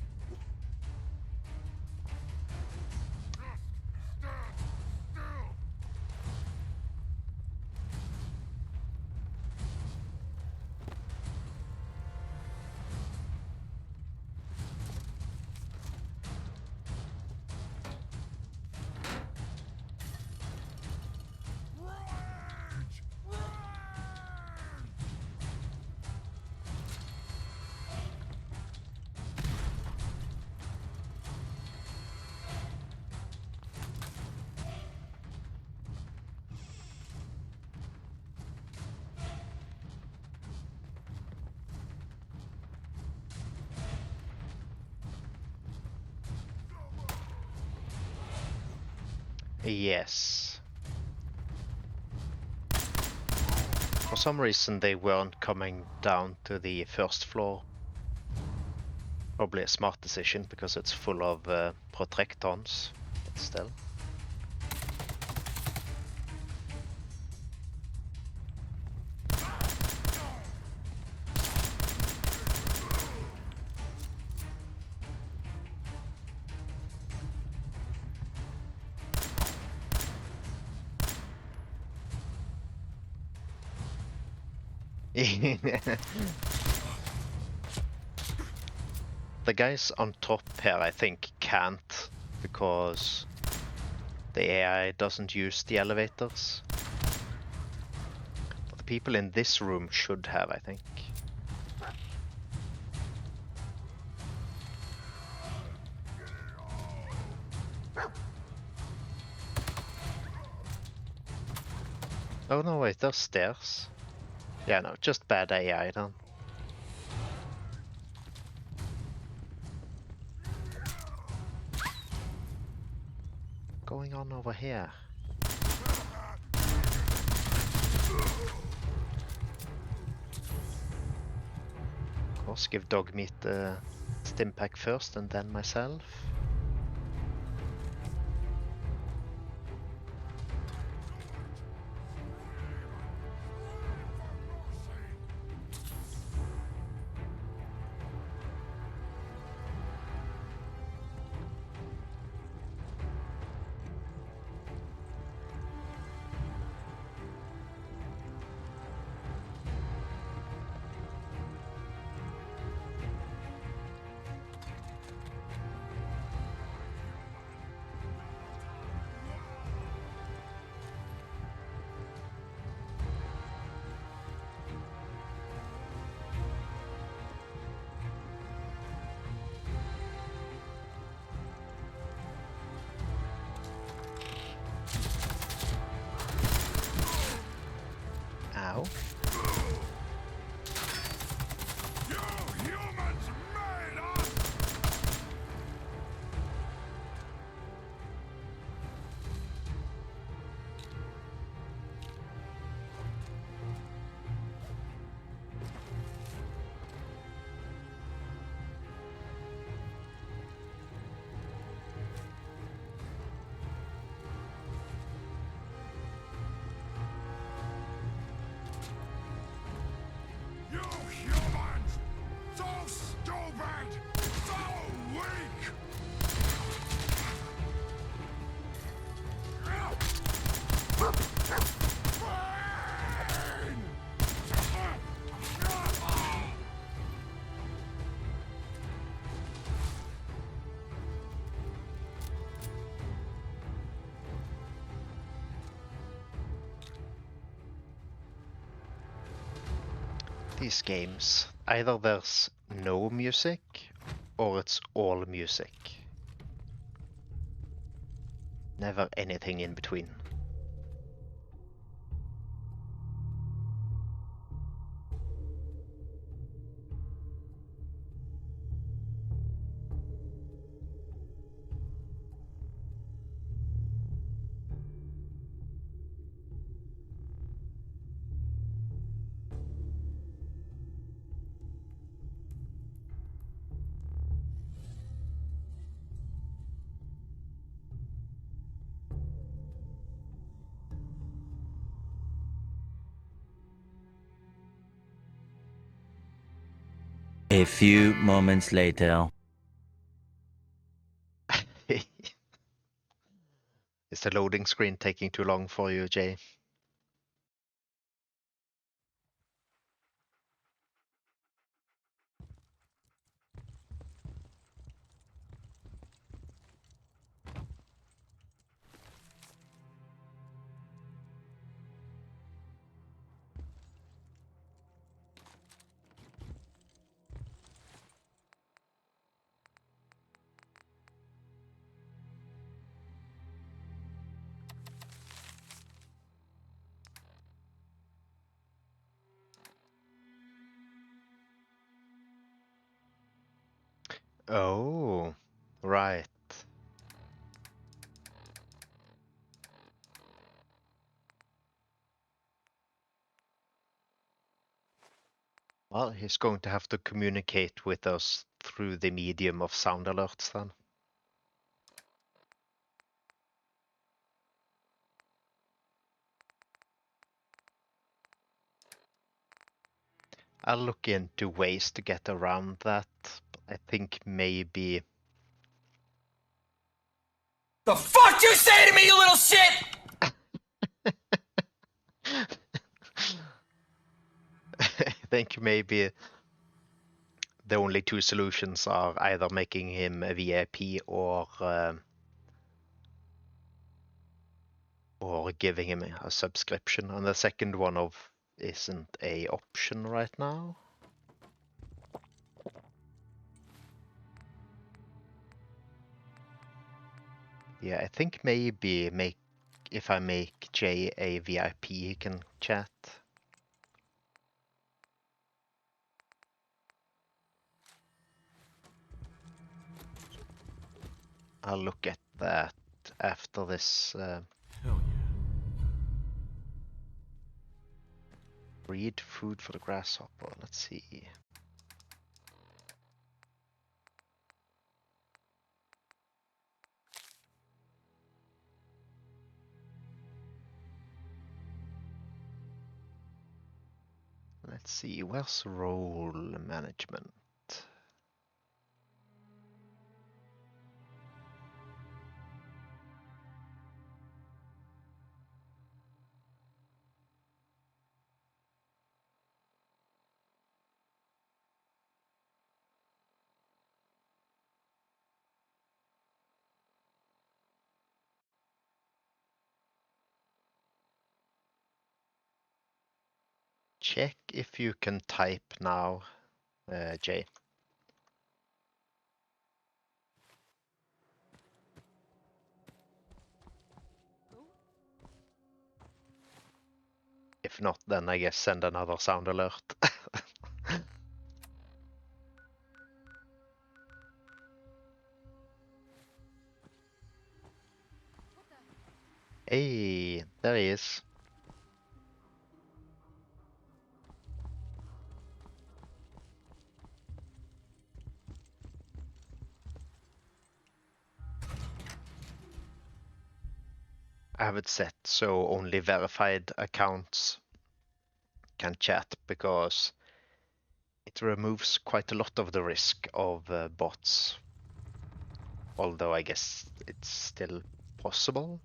Yes. For some reason they weren't coming down to the first floor. Probably a smart decision because it's full of protectons, but still. The guys on top here, I think, can't because the AI doesn't use the elevators. But the people in this room should have, I think. Oh no, wait, there's stairs. Yeah, no, just bad AI then. Going on over here? Of course, give dog meat the stim pack first and then myself. these games, either there's no music or it's all music. Never anything in between. A few moments later. Is the loading screen taking too long for you, Jay? Oh, right. Well, he's going to have to communicate with us through the medium of sound alerts then. I'll look into ways to get around that. I think maybe... The fuck you say to me, you little shit! I think maybe the only two solutions are either making him a VIP or giving him a subscription, and the second one isn't a option right now. Yeah, I think maybe if I make Jay a VIP, he can chat. I'll look at that after this. Hell yeah. Breed food for the grasshopper. Let's see. Let's see, where's role management? Check if you can type now, Jay. If not, then I guess send another sound alert. Hey, there he is. I have it set so only verified accounts can chat because it removes quite a lot of the risk of bots. Although I guess it's still possible.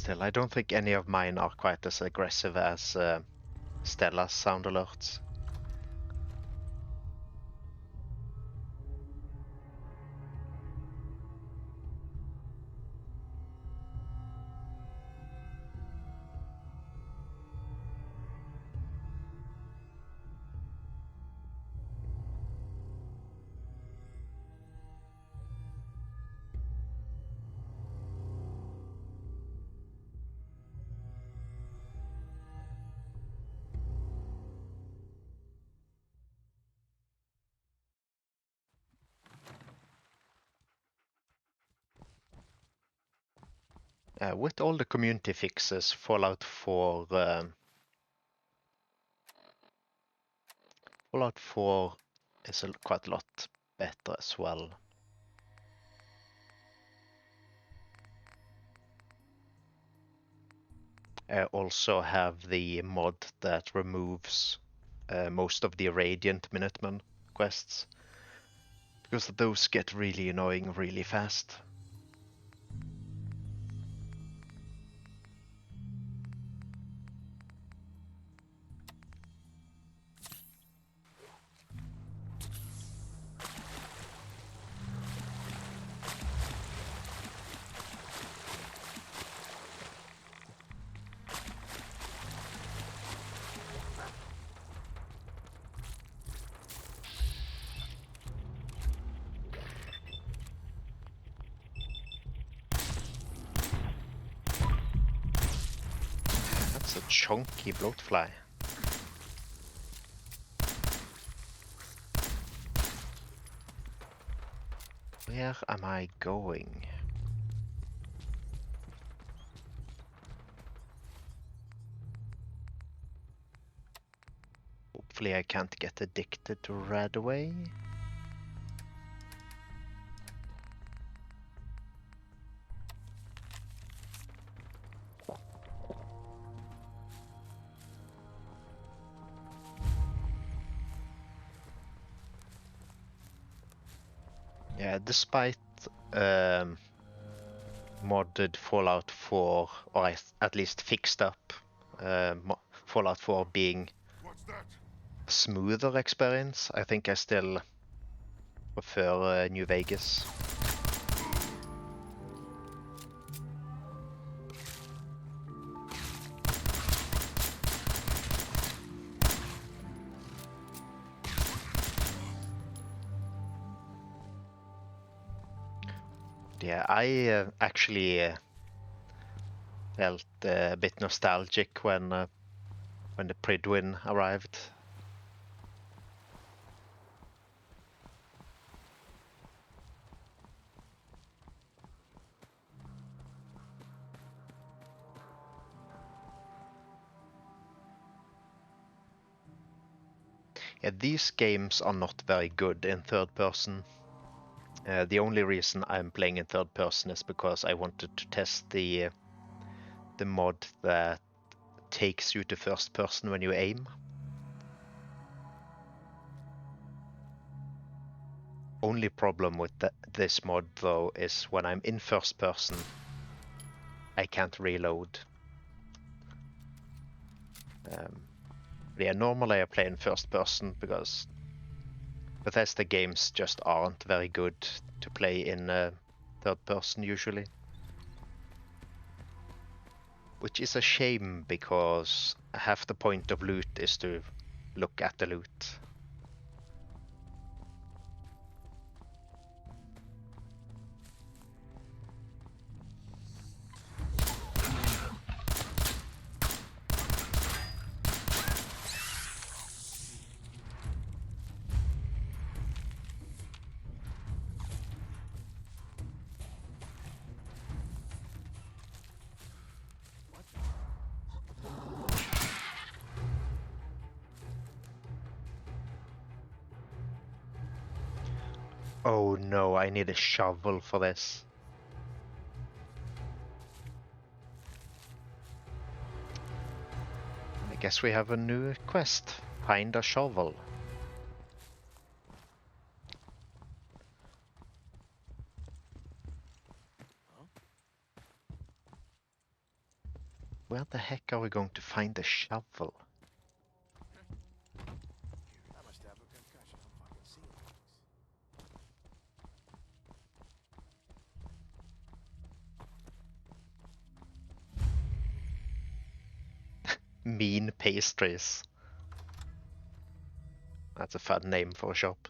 Still, I don't think any of mine are quite as aggressive as Stella's sound alerts. With all the community fixes, Fallout 4 is quite a lot better as well. I also have the mod that removes most of the Radiant Minutemen quests, because those get really annoying really fast. That's a chunky bloatfly. Where am I going? Hopefully I can't get addicted to Radaway. Yeah, despite modded Fallout 4, or at least fixed up Fallout 4 being a smoother experience, I think I still prefer New Vegas. Yeah, I actually felt a bit nostalgic when the Pridwin arrived. Yeah, these games are not very good in third person. The only reason I'm playing in third person is because I wanted to test the mod that takes you to first person when you aim. Only problem with this mod though is when I'm in first person, I can't reload. Yeah, normally I play in first person because Bethesda games just aren't very good to play in third person usually. Which is a shame because half the point of loot is to look at the loot. Oh no, I need a shovel for this. I guess we have a new quest. Find a shovel. Where the heck are we going to find the shovel? I must have a concussion. I'm fucking seeing things. Mean Pastries. That's a fun name for a shop.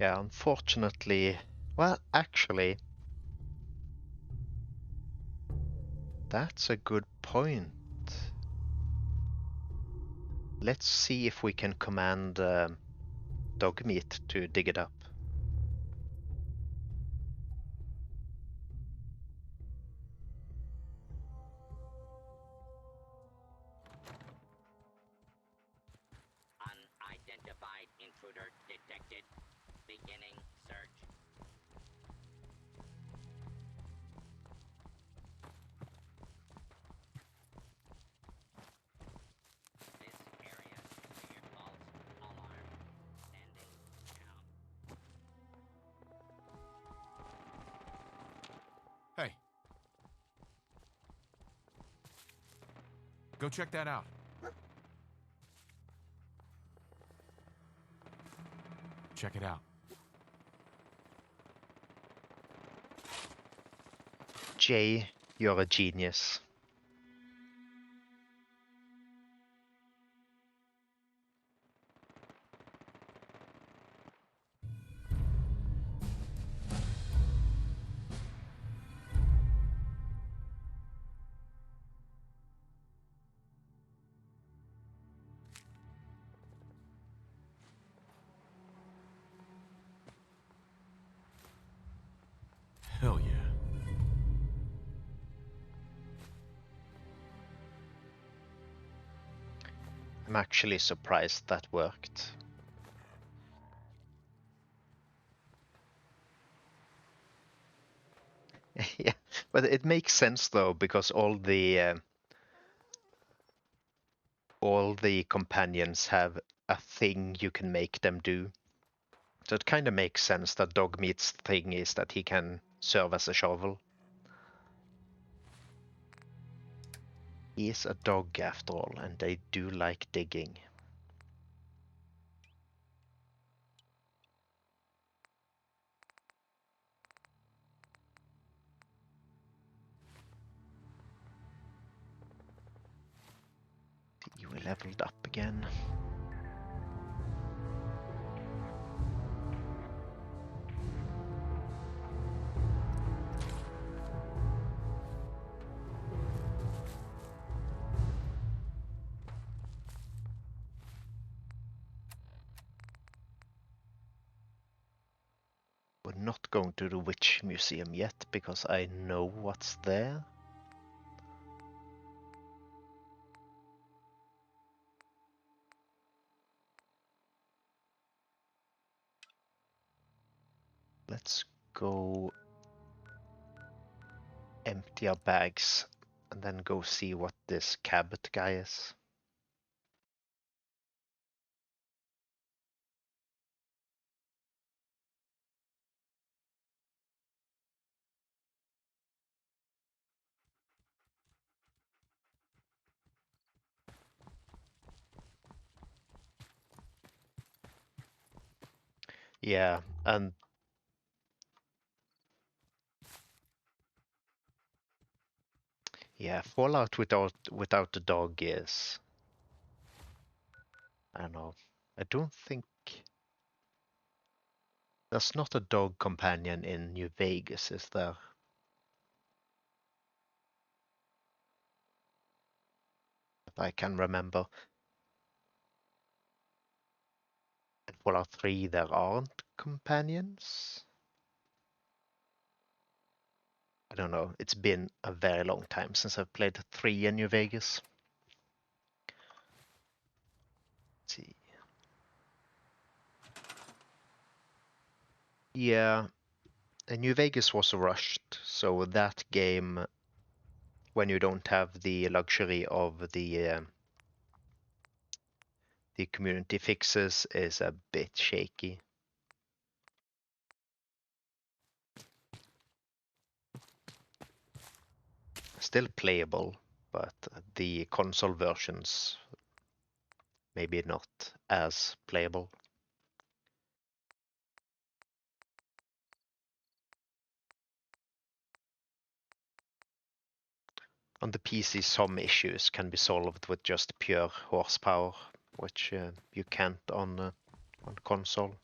Yeah, unfortunately, well, actually, that's a good point. Let's see if we can command Dogmeat to dig it up. Unidentified intruder detected. Beginning search. This area is clear. False alarm. Standing down. Hey. Go check that out. Check it out. Jay, you're a genius. Hell yeah. I'm actually surprised that worked. Yeah, but it makes sense though, because all the companions have a thing you can make them do. So it kind of makes sense that Dogmeat's thing is that he can serve as a shovel. He is a dog after all, and they do like digging. You leveled up again. We're not going to the Witch Museum yet because I know what's there. Let's go empty our bags and then go see what this Cabot guy is. Yeah, and yeah, Fallout without the dog is, I don't know. I don't think there's not a dog companion in New Vegas, is there? That I can remember. In Fallout 3 there aren't companions? I don't know. It's been a very long time since I've played 3 in New Vegas. see. Yeah, and New Vegas was rushed, so that game, when you don't have the luxury of the community fixes, is a bit shaky. Still playable, but the console versions maybe not as playable. On the PC, some issues can be solved with just pure horsepower, which you can't on console.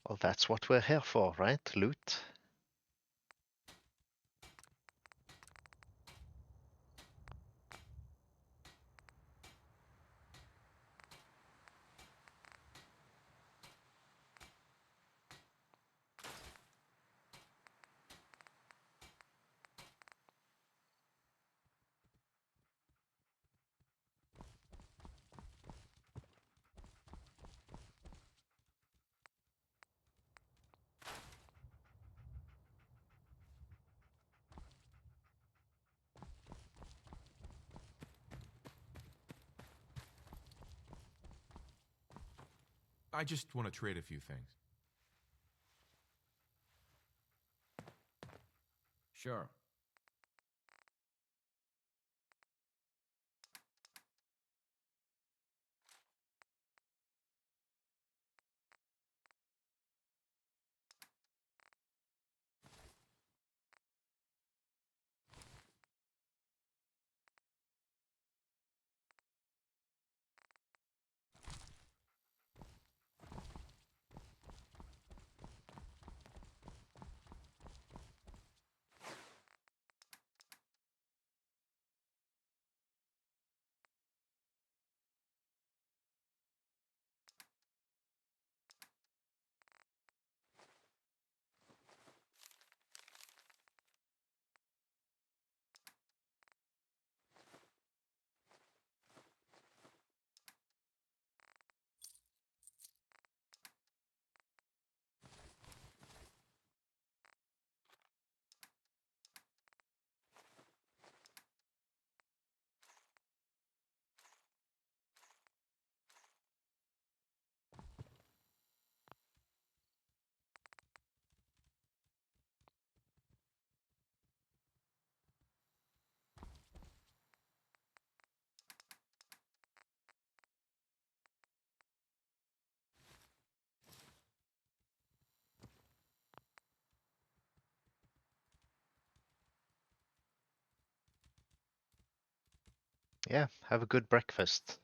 Well, that's what we're here for, right? Loot. I just want to trade a few things. Sure. Yeah, have a good breakfast.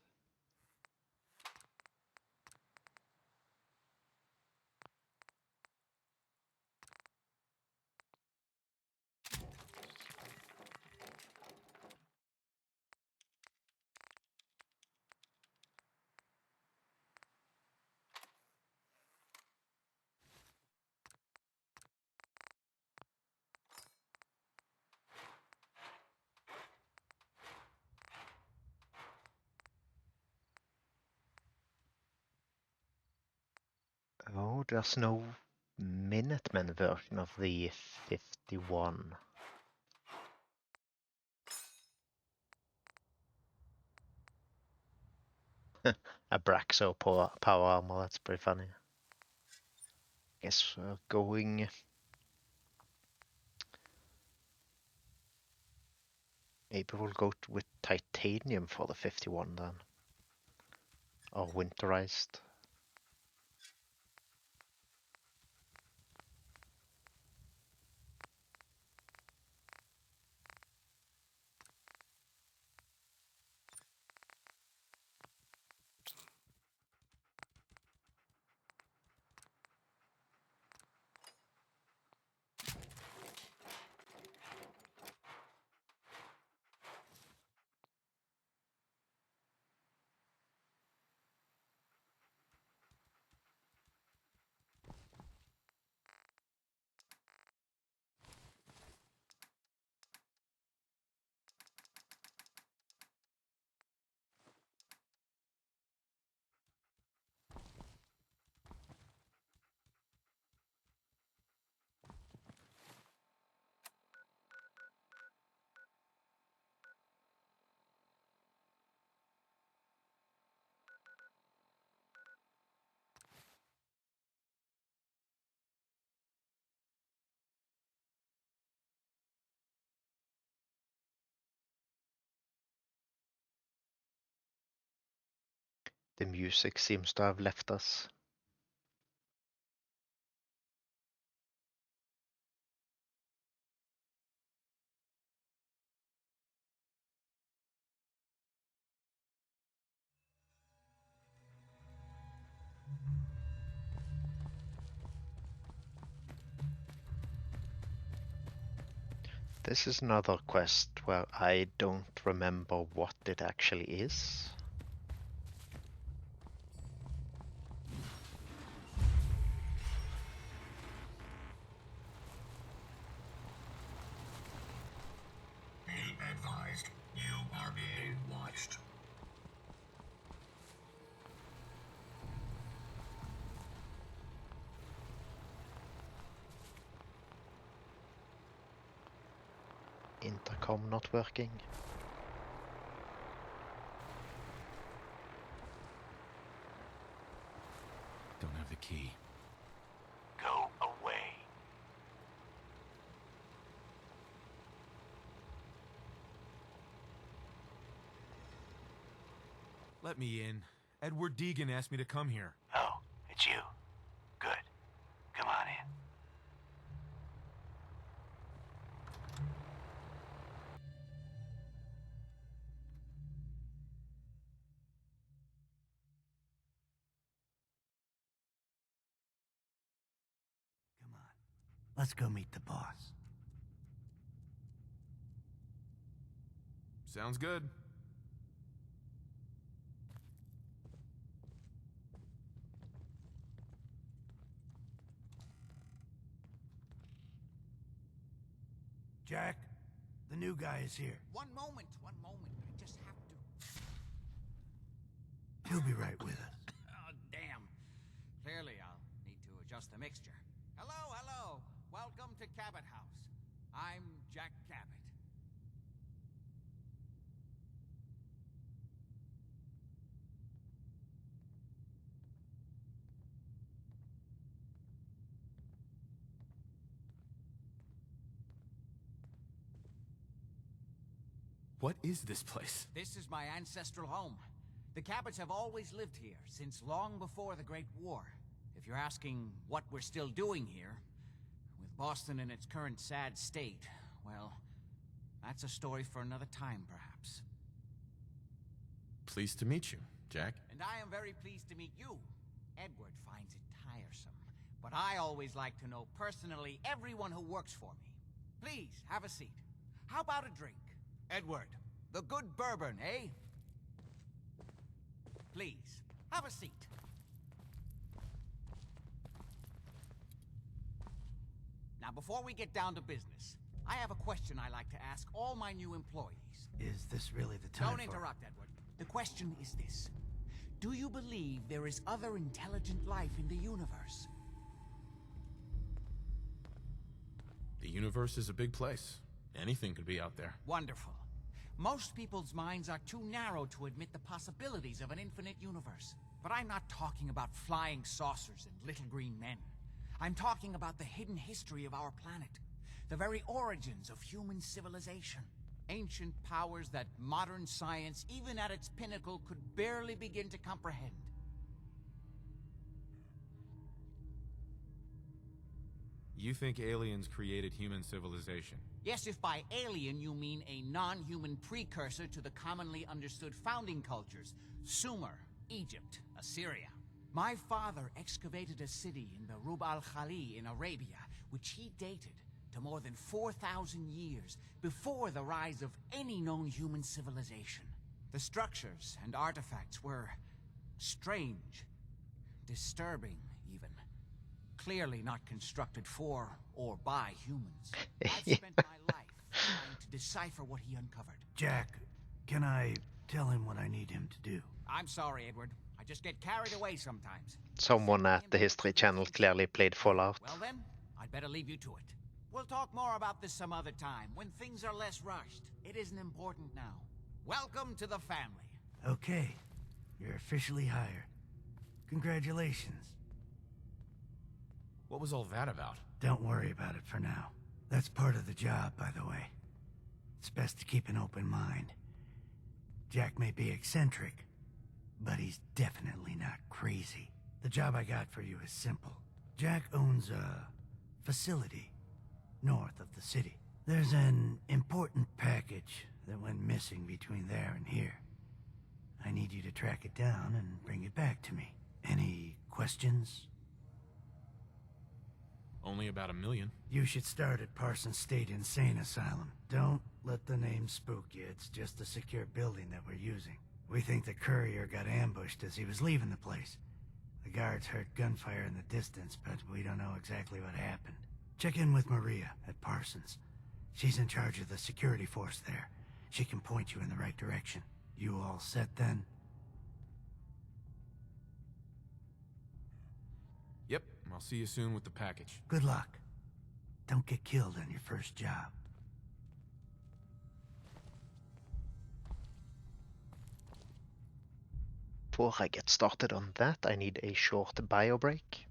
Oh, there's no Minutemen version of the 51. A Braxo power armor, that's pretty funny. Guess we're going... Maybe we'll go with titanium for the 51 then. Or winterized. The music seems to have left us. This is another quest where I don't remember what it actually is. Be advised, you are being watched. Intercom not working. Don't have the key. Go away. Let me in. Edward Deegan asked me to come here. Oh, it's you. Good. Come on in. Let's go meet the boss. Sounds good. Jack, the new guy is here. One moment. I just have to... He'll be right with us. Oh, damn. Clearly, I'll need to adjust the mixture. Hello. Welcome to Cabot House. I'm Jack Cabot. What is this place? This is my ancestral home. The Cabots have always lived here, since long before the Great War. If you're asking what we're still doing here, with Boston in its current sad state, well, that's a story for another time, perhaps. Pleased to meet you, Jack. And I am very pleased to meet you. Edward finds it tiresome, but I always like to know personally everyone who works for me. Please, have a seat. How about a drink? Edward, the good bourbon, eh? Please, have a seat. Now, before we get down to business, I have a question I like to ask all my new employees. Is this really the time Don't interrupt, Edward. The question is this. Do you believe there is other intelligent life in the universe? The universe is a big place. Anything could be out there. Wonderful. Most people's minds are too narrow to admit the possibilities of an infinite universe. But I'm not talking about flying saucers and little green men. I'm talking about the hidden history of our planet. The very origins of human civilization. Ancient powers that modern science, even at its pinnacle, could barely begin to comprehend. You think aliens created human civilization? Yes, if by alien you mean a non-human precursor to the commonly understood founding cultures. Sumer, Egypt, Assyria. My father excavated a city in the Rub al-Khali in Arabia, which he dated to more than 4,000 years before the rise of any known human civilization. The structures and artifacts were strange, disturbing even. Clearly not constructed for or by humans. I've spent my life trying to decipher what he uncovered. Jack, can I tell him what I need him to do? I'm sorry, Edward. I just get carried away sometimes. Someone at the History Channel clearly played Fallout. Well then, I'd better leave you to it. We'll talk more about this some other time, when things are less rushed. It isn't important now. Welcome to the family. Okay, you're officially hired. Congratulations. What was all that about? Don't worry about it for now. That's part of the job, by the way. It's best to keep an open mind. Jack may be eccentric, but he's definitely not crazy. The job I got for you is simple. Jack owns a facility north of the city. There's an important package that went missing between there and here. I need you to track it down and bring it back to me. Any questions? Only about 1 million. You should start at Parsons State Insane Asylum. Don't let the name spook you. It's just a secure building that we're using. We think the courier got ambushed as he was leaving the place. The guards heard gunfire in the distance, but we don't know exactly what happened. Check in with Maria at Parsons. She's in charge of the security force there. She can point you in the right direction. You all set then? Yep, I'll see you soon with the package. Good luck. Don't get killed on your first job. Before I get started on that, I need a short bio break.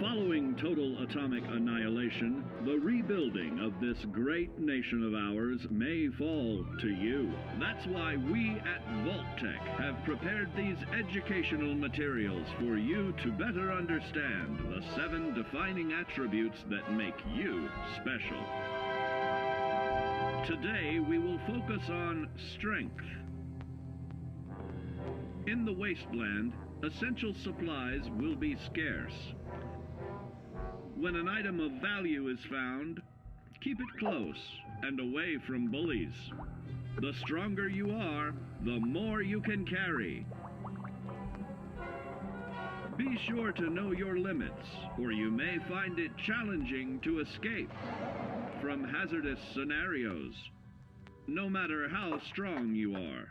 Following total atomic annihilation, the rebuilding of this great nation of ours may fall to you. That's why we at Vault-Tec have prepared these educational materials for you to better understand the 7 defining attributes that make you special. Today, we will focus on strength. In the Wasteland, essential supplies will be scarce. When an item of value is found, keep it close and away from bullies. The stronger you are, the more you can carry. Be sure to know your limits, or you may find it challenging to escape from hazardous scenarios, no matter how strong you are.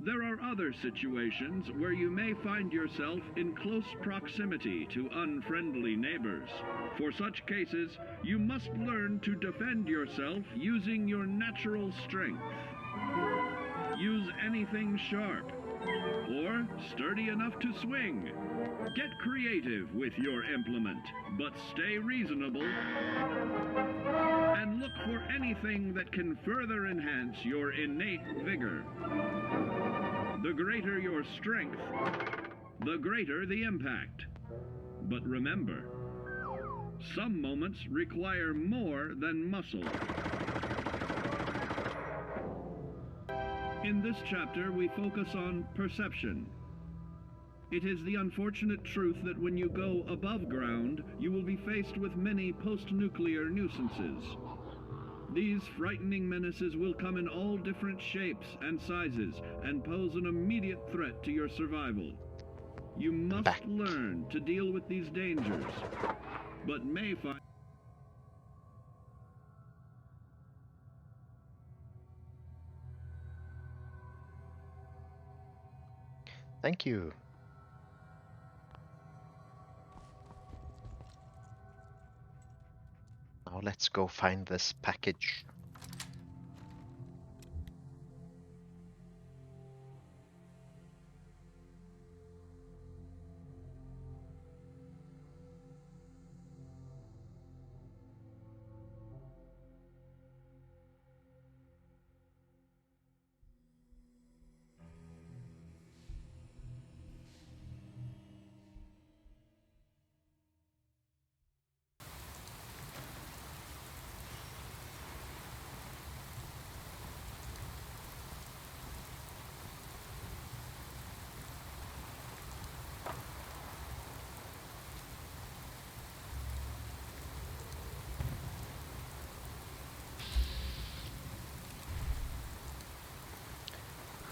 There are other situations where you may find yourself in close proximity to unfriendly neighbors. For such cases, you must learn to defend yourself using your natural strength. Use anything sharp, or sturdy enough to swing. Get creative with your implement, but stay reasonable. And look for anything that can further enhance your innate vigor. The greater your strength, the greater the impact. But remember, some moments require more than muscle. In this chapter, we focus on perception. It is the unfortunate truth that when you go above ground, you will be faced with many post-nuclear nuisances. These frightening menaces will come in all different shapes and sizes and pose an immediate threat to your survival. You must learn to deal with these dangers, but may find... Thank you. Now let's go find this package.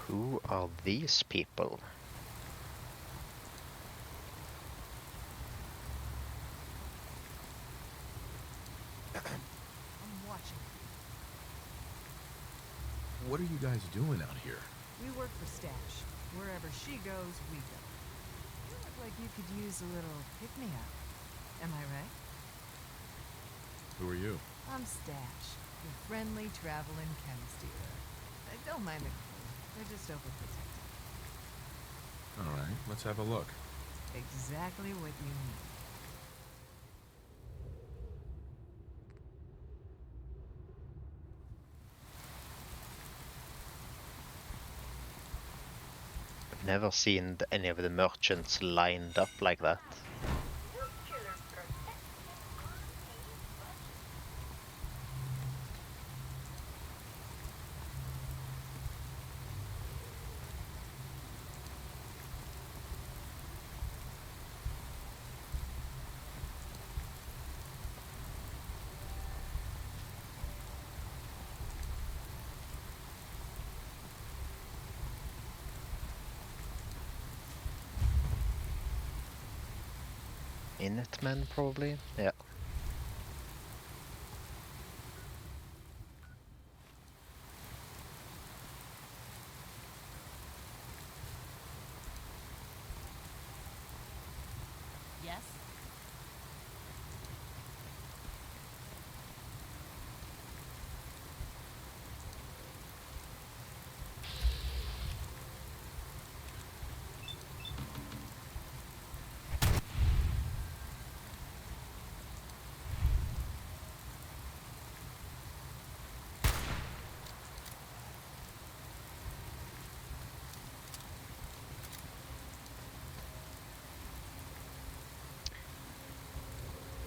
Who are these people? I'm watching. What are you guys doing out here? We work for Stash. Wherever she goes, we go. You look like you could use a little pick-me-up. Am I right? Who are you? I'm Stash, your friendly traveling chem stealer. Don't mind the clothes. They're just overprotective. All right, let's have a look. Exactly what you need. I've never seen any of the merchants lined up like that. Minutemen, probably? Yeah. Yes?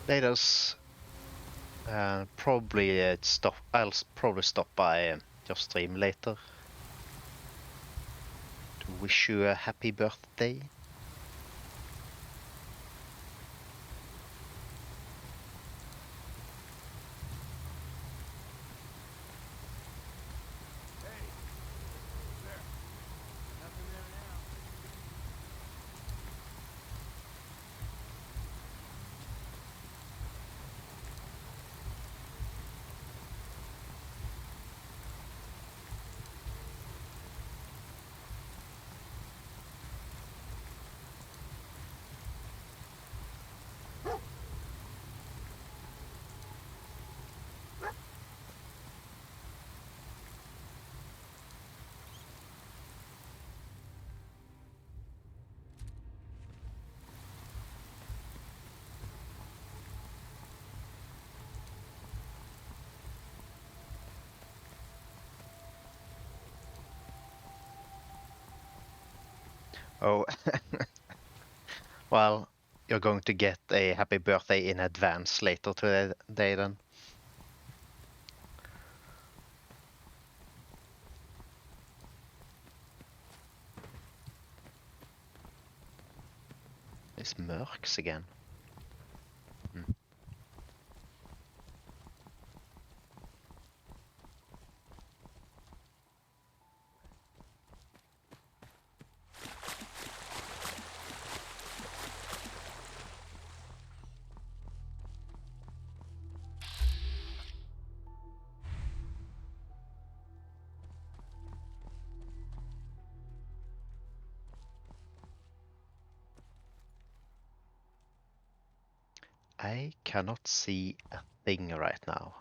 Laters. Probably stop. I'll probably stop by your stream later to wish you a happy birthday. Oh, well, you're going to get a happy birthday in advance later today then. It's Mercs again. I cannot see a thing right now.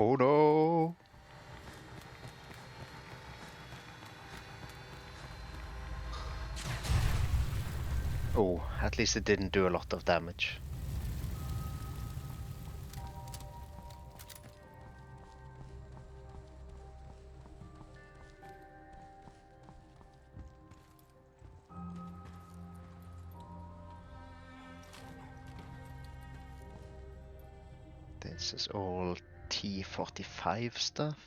Oh no! Oh, at least it didn't do a lot of damage. This is all T45 stuff,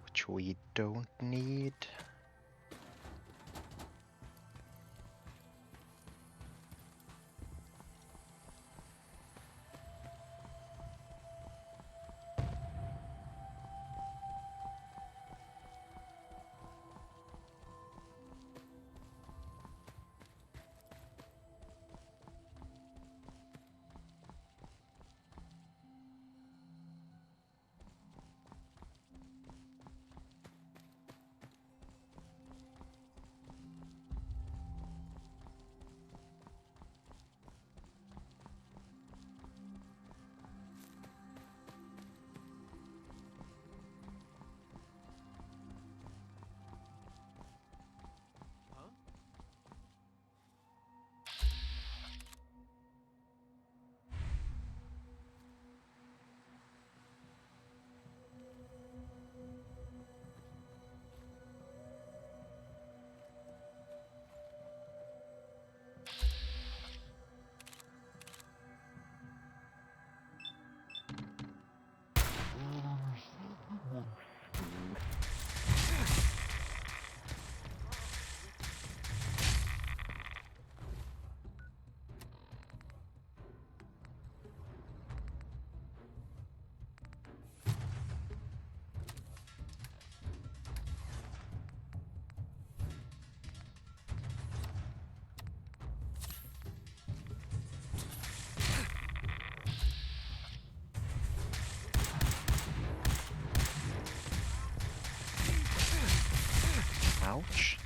which we don't need. Ouch.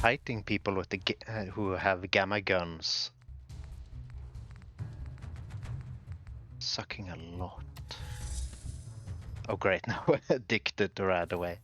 Fighting people with the who have gamma guns. Sucking a lot. Oh great, now we're addicted to ride away.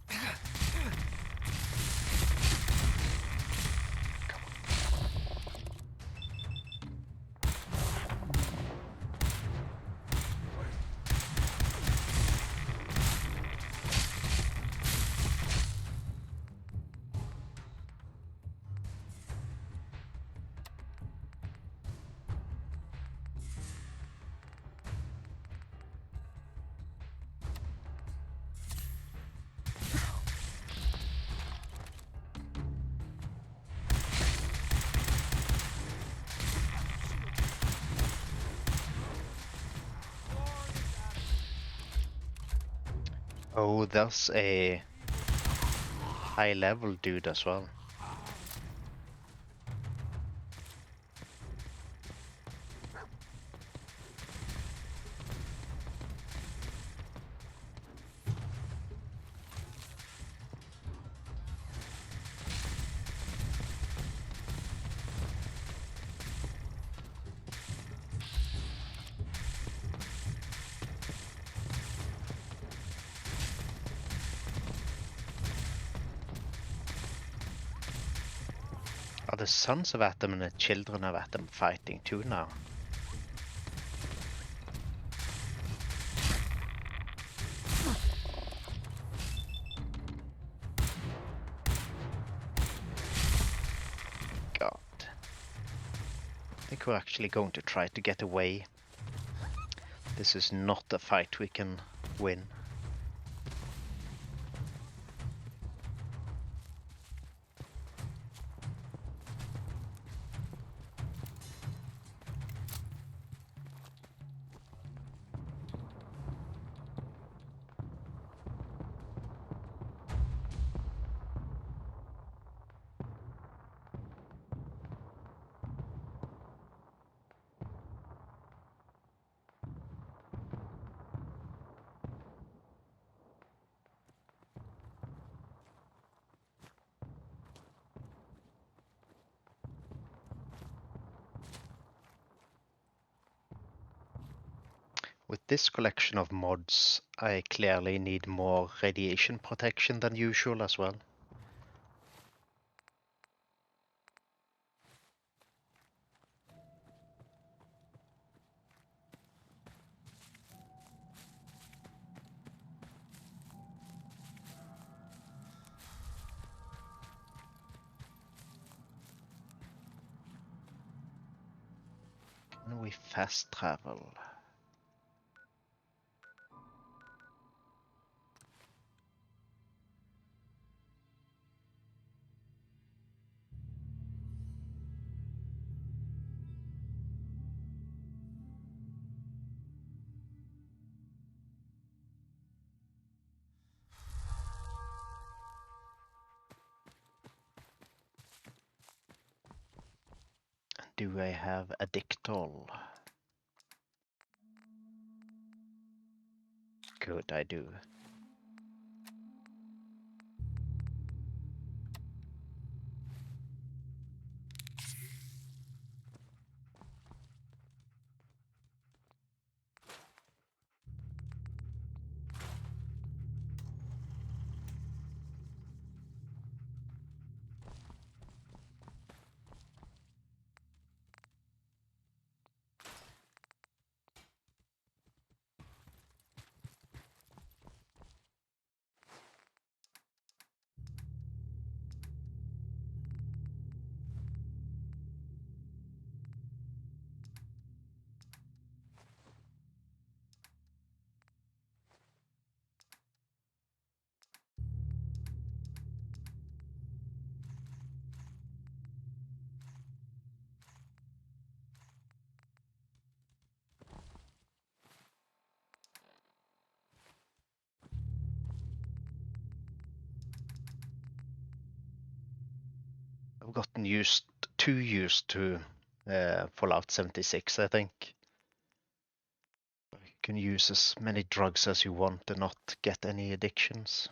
Oh, there's a high level dude as well. Are the sons of Atom and the children of Atom fighting too now? God. I think we're actually going to try to get away. This is not a fight we can win. With this collection of mods, I clearly need more radiation protection than usual as well. Can we fast travel? Do I have a dictol? Good, I do. I've gotten too used to Fallout 76, I think. You can use as many drugs as you want and not get any addictions.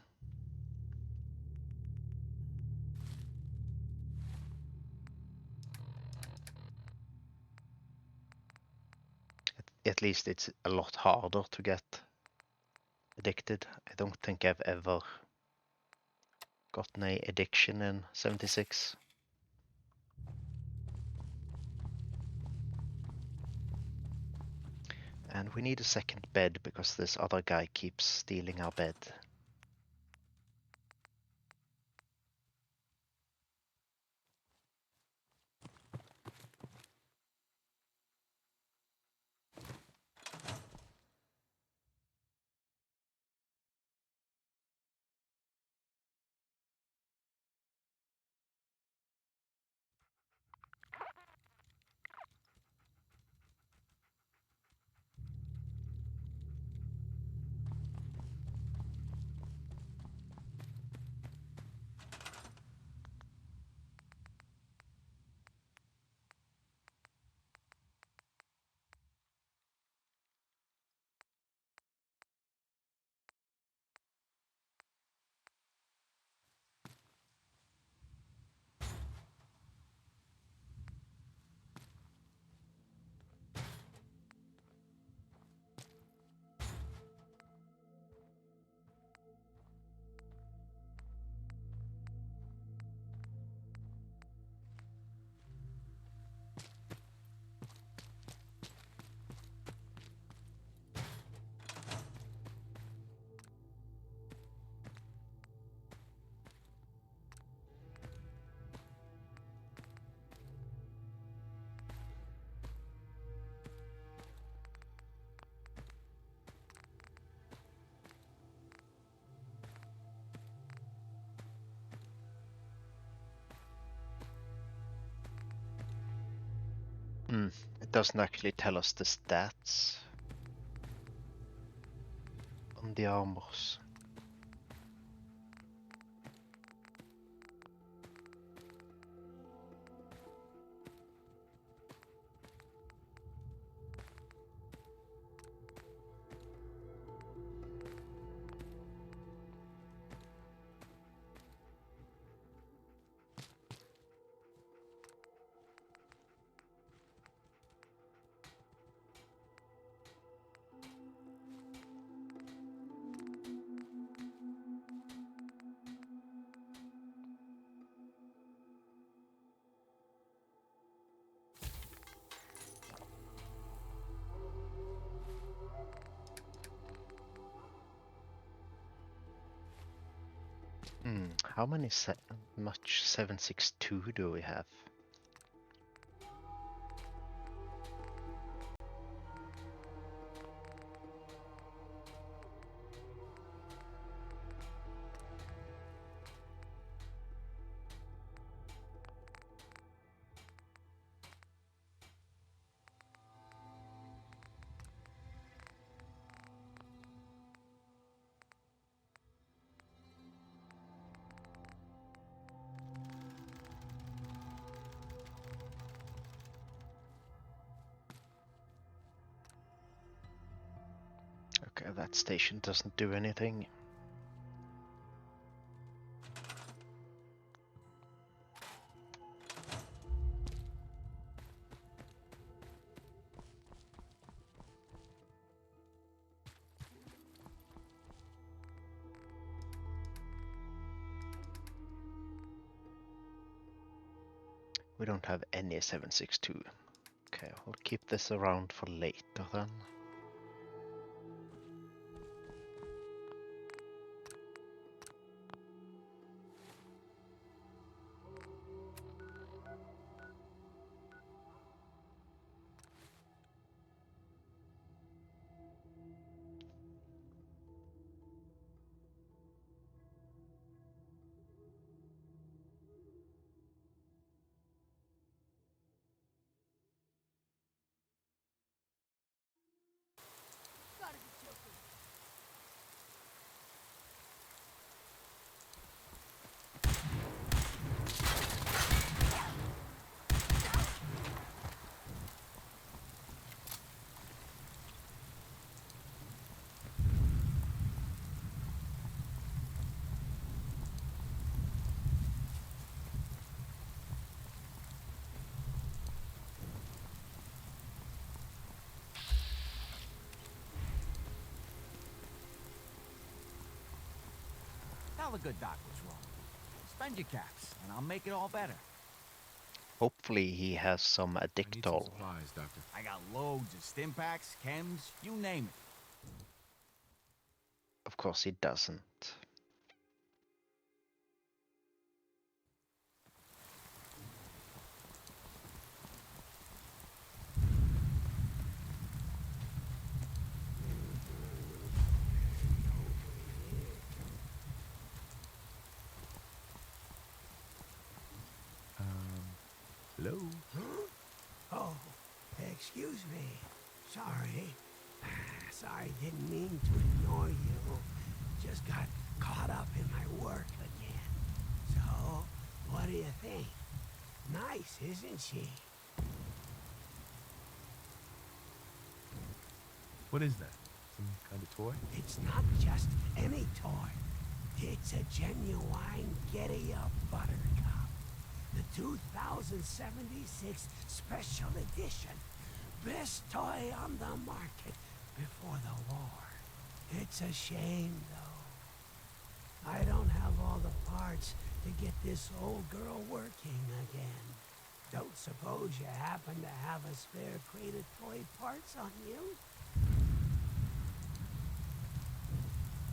At least it's a lot harder to get addicted. I don't think I've ever gotten a addiction in 76. And we need a second bed because this other guy keeps stealing our bed. doesn't actually tell us the stats on the armors. How many much 762 do we have? Okay, that station doesn't do anything. We don't have any 762. Okay, we'll keep this around for later then. Gotta be joking. Tell the good doc what's wrong. Spend your caps, and I'll make it all better. Hopefully he has some addictol. Doctor. I got loads of stim packs, chems, you name it. Of course he doesn't. Hello? Oh, excuse me. Sorry. Sorry, didn't mean to ignore you. Just got caught up in my work again. So, what do you think? Nice, isn't she? What is that? Some kind of toy? It's not just any toy. It's a genuine Giddy-Up Buttercup. The 2076 Special Edition. Best toy on the market before the war. It's a shame, though. I don't have all the parts to get this old girl working again. Don't suppose you happen to have a spare crate of toy parts on you?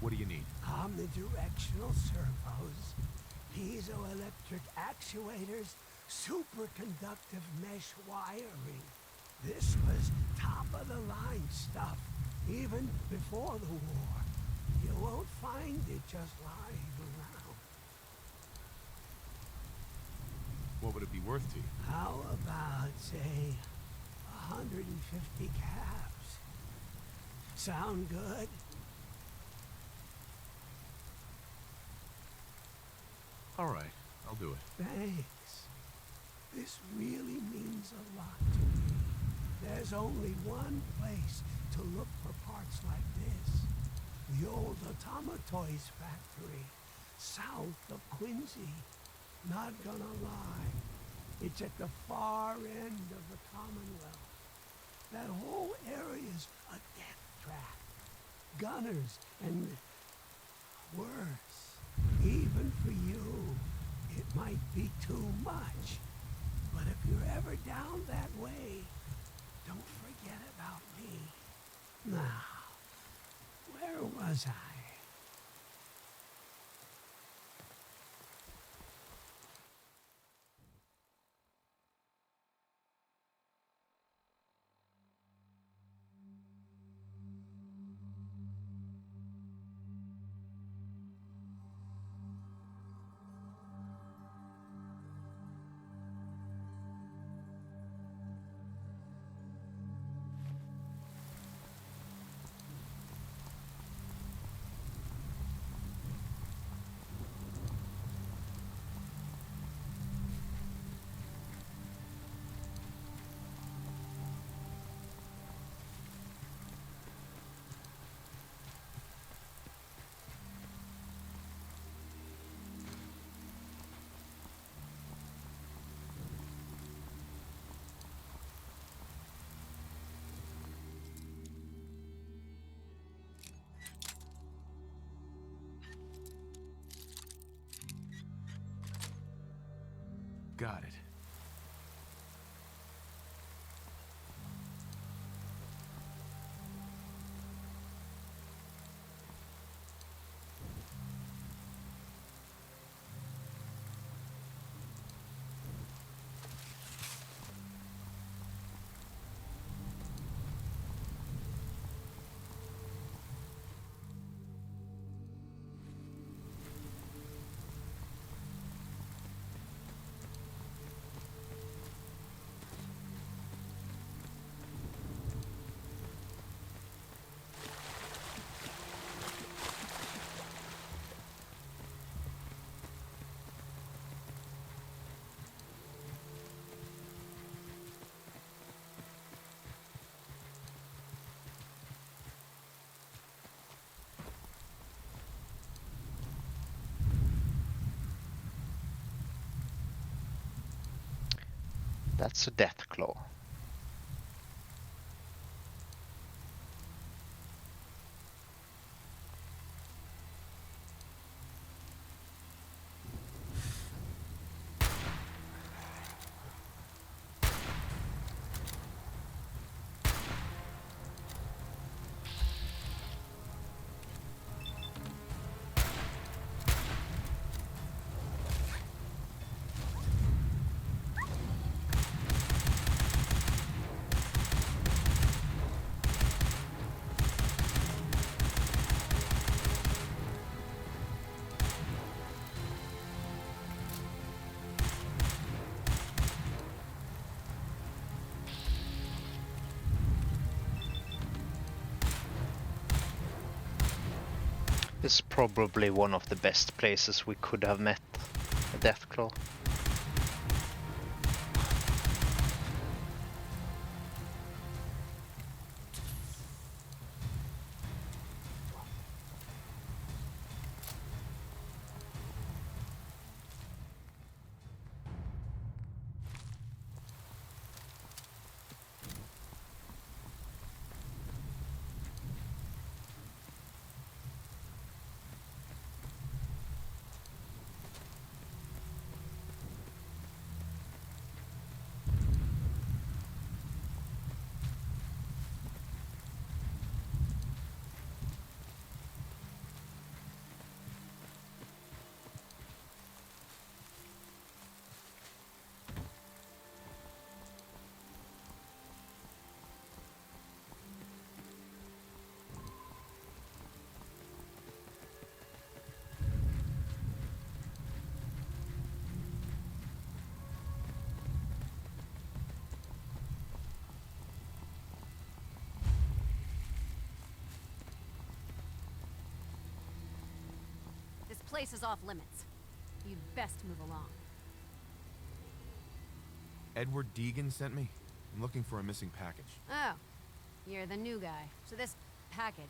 What do you need? Omnidirectional servos, piezoelectric actuators, superconductive mesh wiring. This was top-of-the-line stuff, even before the war. You won't find it just lying around. What would it be worth to you? How about, say, 150 calves. Sound good? All right, I'll do it. Thanks. This really means a lot to me. There's only one place to look for parts like this. The old Automatoys factory, south of Quincy. Not gonna lie, it's at the far end of the Commonwealth. That whole area's a death trap. Gunners and worse. Even for you, it might be too much. But if you're ever down that way, don't forget about me. Now, where was I? Got it. That's a death claw. This is probably one of the best places we could have met a Deathclaw. place is off limits. You'd best move along. Edward Deegan sent me. I'm looking for a missing package. Oh, you're the new guy. So this package,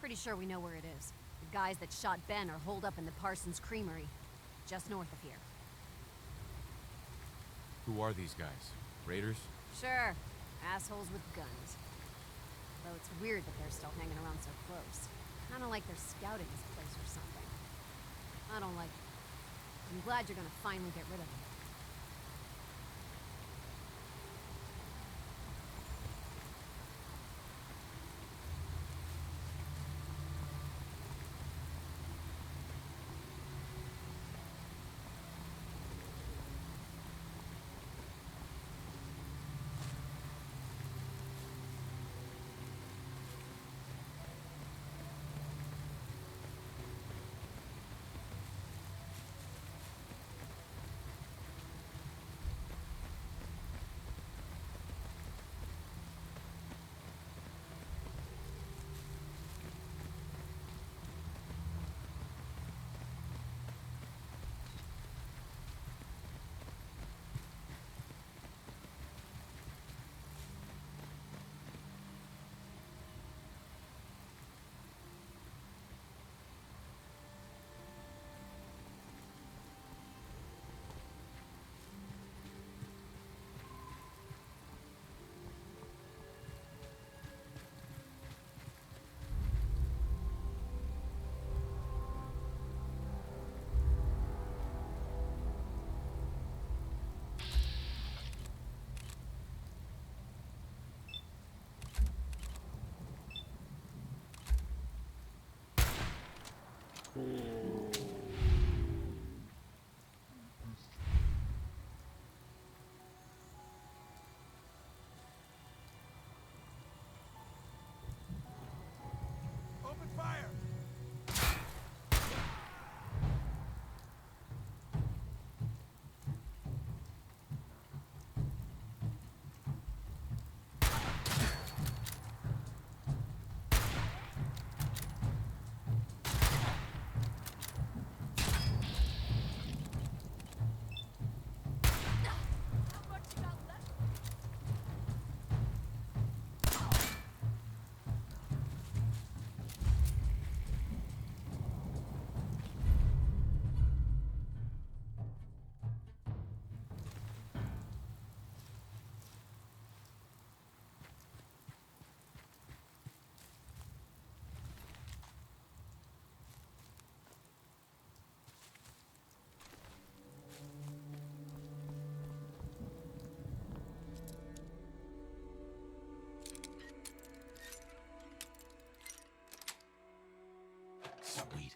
pretty sure we know where it is. The guys that shot Ben are holed up in the Parsons Creamery, just north of here. Who are these guys? Raiders? Sure, assholes with guns. Though it's weird that they're still hanging around so close. Kinda like they're scouting this place or something. I don't like it. I'm glad you're gonna finally get rid of them. Open fire! Sweet.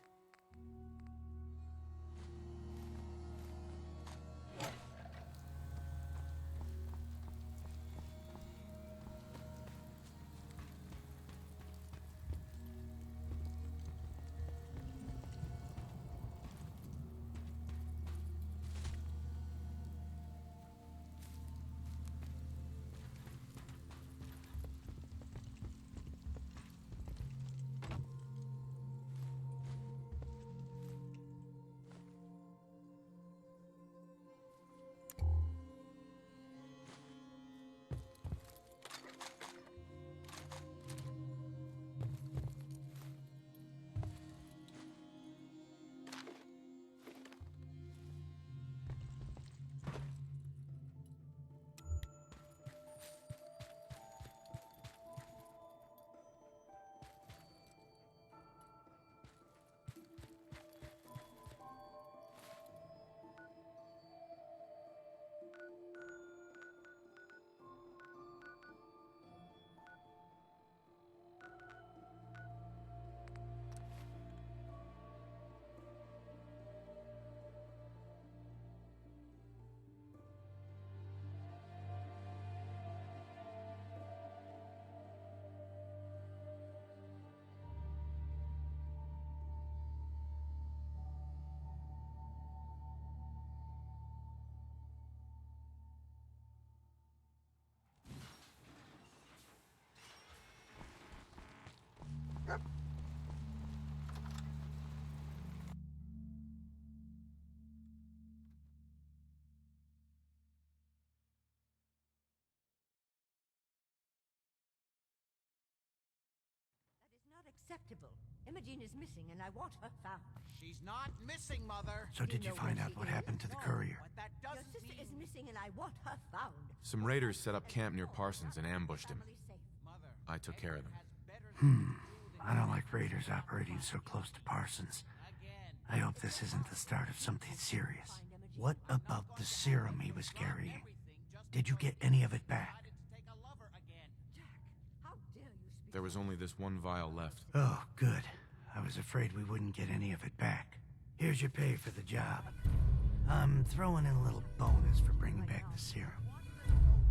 unacceptable. Imogen is missing and I want her found. She's not missing, Mother. So did you find out what happened to the courier? But that Your doesn't sister mean... is missing and I want her found. Some raiders set up camp near Parsons and ambushed him. I took care of them. I don't like raiders operating so close to Parsons. I hope this isn't the start of something serious. What about the serum he was carrying? Did you get any of it back? There was only this one vial left. Oh, good. I was afraid we wouldn't get any of it back. Here's your pay for the job. I'm throwing in a little bonus for bringing back the serum.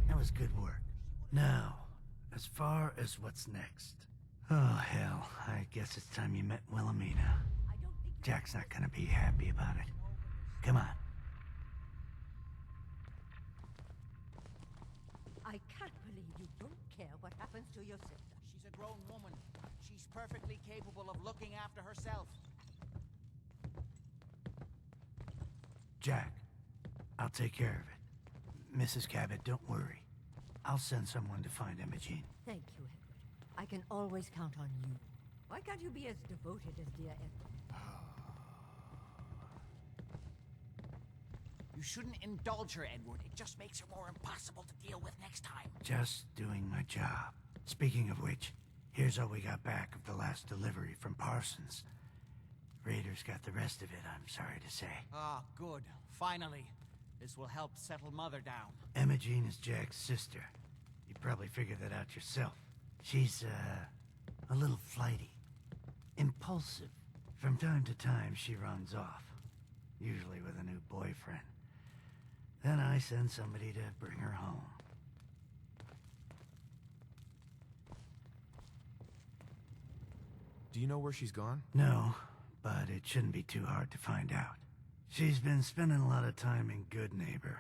That was good work. Now, as far as what's next. Oh, hell. I guess it's time you met Wilhelmina. Jack's not gonna be happy about it. Come on. I can't believe you don't care what happens to your sister. She's a grown woman. She's perfectly capable of looking after herself. Jack, I'll take care of it. Mrs. Cabot, don't worry. I'll send someone to find Imogen. Thank you, Edward. I can always count on you. Why can't you be as devoted as dear Edward? You shouldn't indulge her, Edward. It just makes her more impossible to deal with next time. Just doing my job. Speaking of which, here's all we got back of the last delivery from Parsons. Raiders got the rest of it, I'm sorry to say. Ah, good. Finally. This will help settle Mother down. Imogen is Jack's sister. You probably figured that out yourself. She's, a little flighty. Impulsive. From time to time, she runs off. Usually with a new boyfriend. Then I send somebody to bring her home. Do you know where she's gone? No, but it shouldn't be too hard to find out. She's been spending a lot of time in Good Neighbor.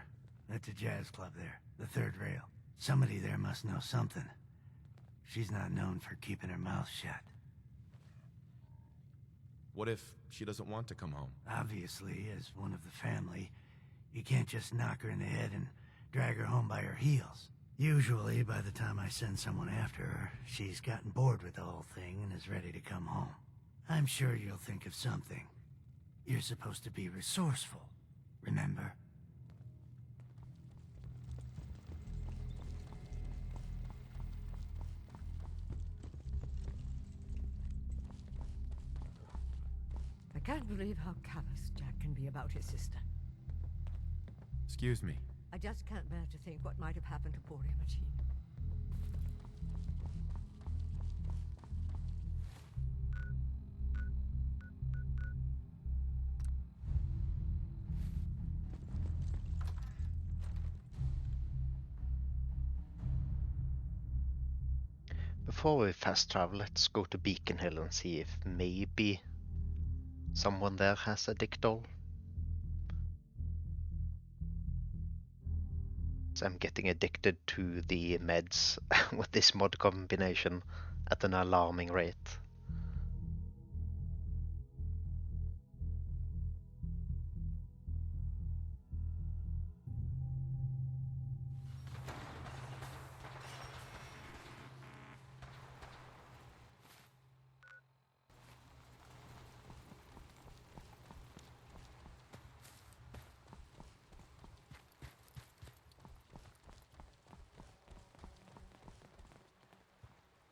That's a jazz club there, the third rail. Somebody there must know something. She's not known for keeping her mouth shut. What if she doesn't want to come home? Obviously, as one of the family, you can't just knock her in the head and drag her home by her heels. Usually, by the time I send someone after her, she's gotten bored with the whole thing and is ready to come home. I'm sure you'll think of something. You're supposed to be resourceful, remember? I can't believe how callous Jack can be about his sister. Excuse me. I just can't bear to think what might have happened to poor Imogen. Before we fast travel, let's go to Beacon Hill and see if maybe someone there has a dick doll. So I'm getting addicted to the meds with this mod combination at an alarming rate.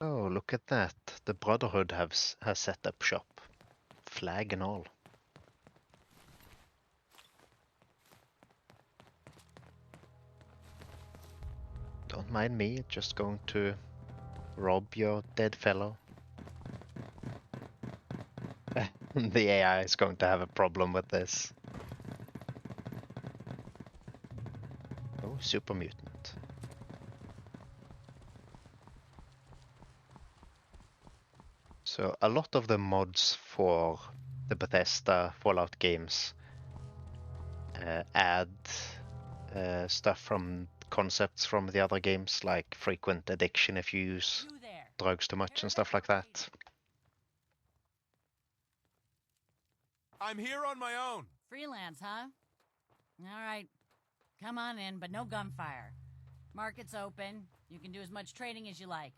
Oh, look at that. The Brotherhood has set up shop. Flag and all. Don't mind me, just going to rob your dead fellow. The AI is going to have a problem with this. Oh, super mutant. So a lot of the mods for the Bethesda Fallout games add stuff from concepts from the other games, like frequent addiction if you use drugs too much and stuff like that. I'm here on my own. Freelance, huh? All right. Come on in, but no gunfire. Market's open. You can do as much trading as you like.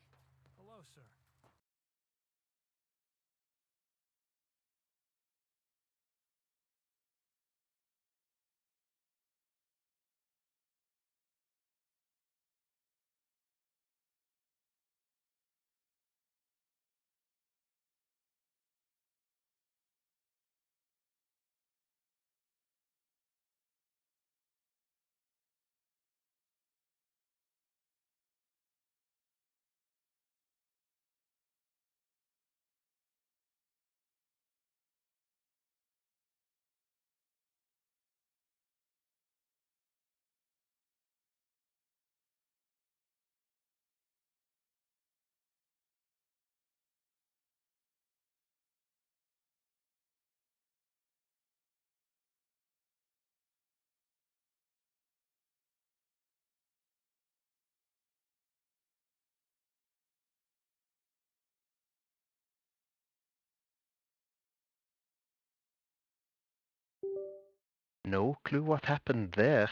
no clue what happened there.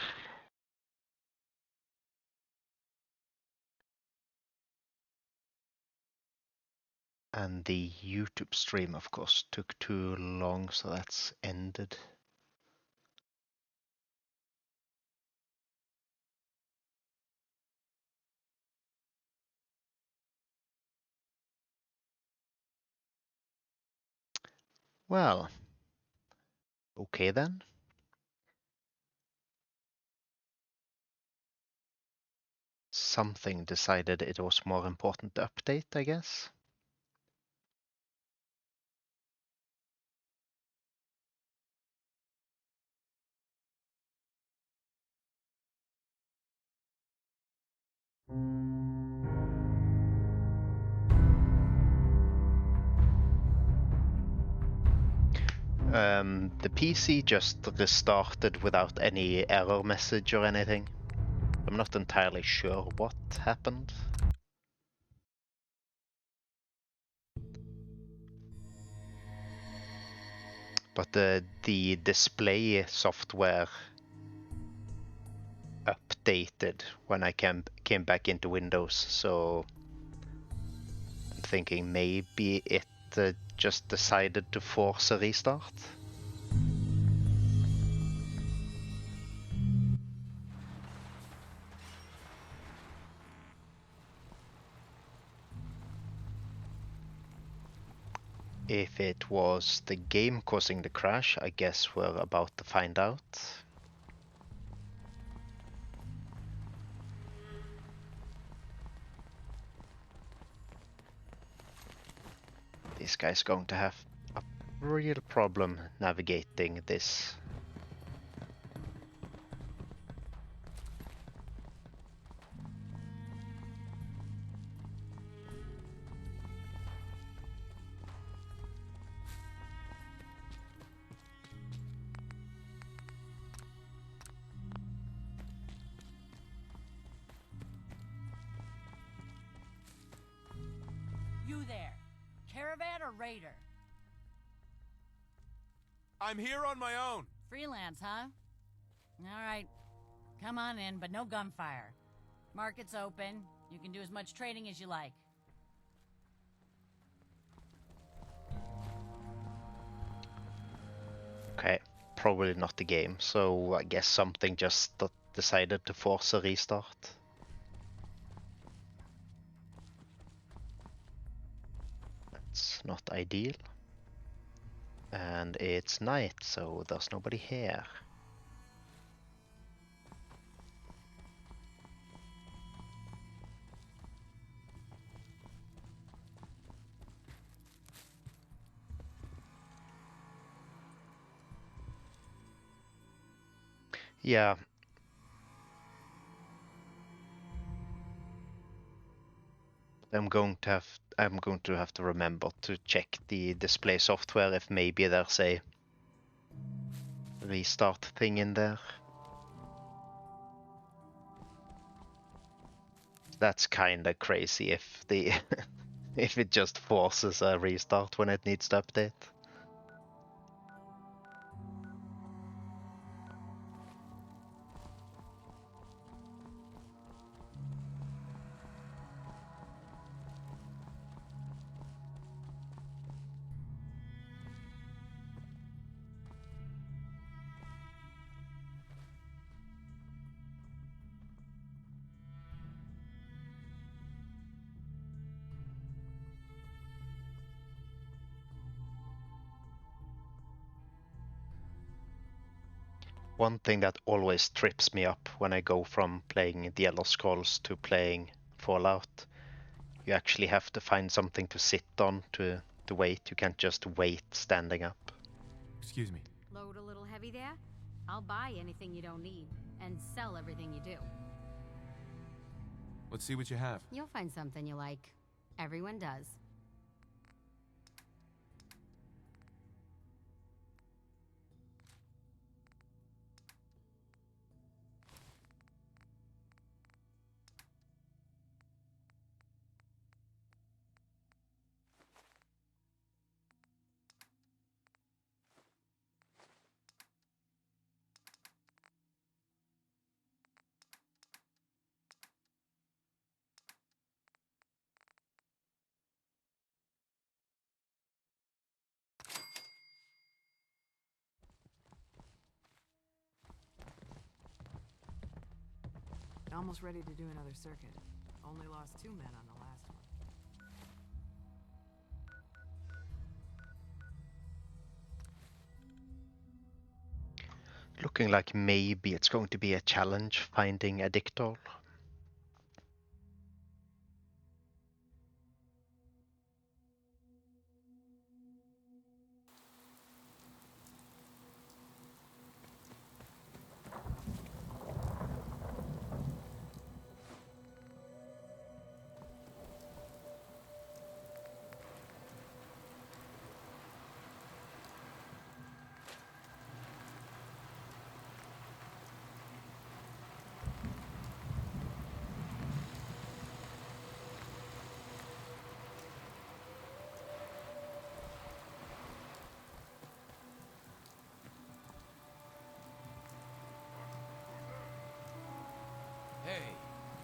And the YouTube stream, of course, took too long, so that's ended. Well, okay then. Something decided it was more important to update, I guess. The PC just restarted without any error message or anything. I'm not entirely sure what happened. But the display software updated when I came back into Windows, so I'm thinking maybe it just decided to force a restart. If it was the game causing the crash, I guess we're about to find out. This guy's going to have a real problem navigating this. You there. Caravan or raider? I'm here on my own. Freelance, huh? Alright. Come on in, but no gunfire. Market's open. You can do as much trading as you like. Okay, probably not the game, so I guess something just decided to force a restart. That's not ideal. And it's night, so there's nobody here. Yeah. I'm going to have to remember to check the display software if maybe there's a restart thing in there. That's kinda crazy if the if it just forces a restart when it needs to update. One thing that always trips me up when I go from playing the Elder Scrolls to playing Fallout, you actually have to find something to sit on to wait. You can't just wait standing up. Excuse me. Load a little heavy there? I'll buy anything you don't need and sell everything you do. Let's see what you have. You'll find something you like. Everyone does. Almost ready to do another circuit. Only lost 2 men on the last one. Looking like maybe it's going to be a challenge finding a dictol. Hey,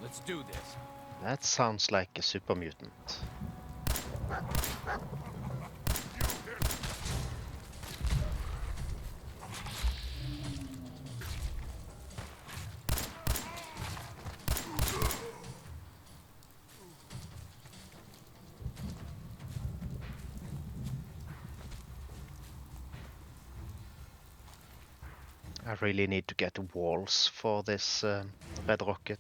let's do this. That sounds like a super mutant. I really need to get walls for this red rocket.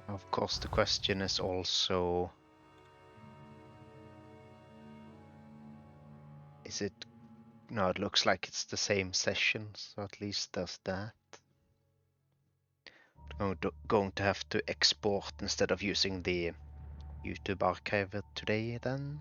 Of course, the question is also, is it... No, it looks like it's the same session, so at least there's that. Going to have to export instead of using the YouTube archive today then.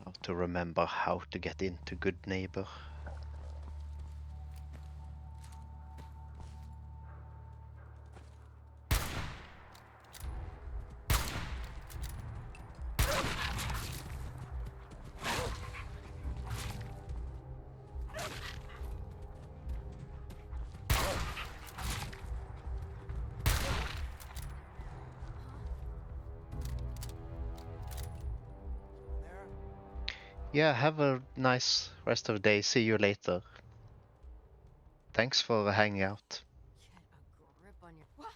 How to remember how to get into Good Neighbor. Yeah, have a nice rest of the day. See you later. Thanks for hanging out. Grip on your. What?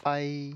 Bye.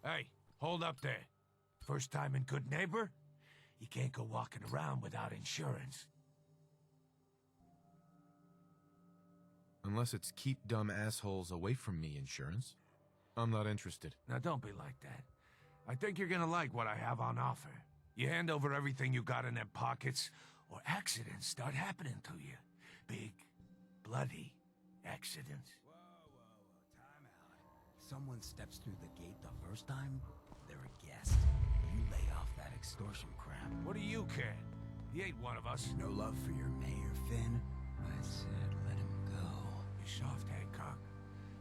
Hey, hold up there. First time in Good Neighbor? You can't go walking around without insurance. Unless it's keep dumb assholes away from me insurance. I'm not interested. Now don't be like that. I think you're gonna like what I have on offer. You hand over everything you got in them pockets, or accidents start happening to you. Big, bloody accidents. Someone steps through the gate the first time, they're a guest. You lay off that extortion crap. What do you care? He ain't one of us. No love for your mayor, Finn? I said let him go. You soft, Hancock.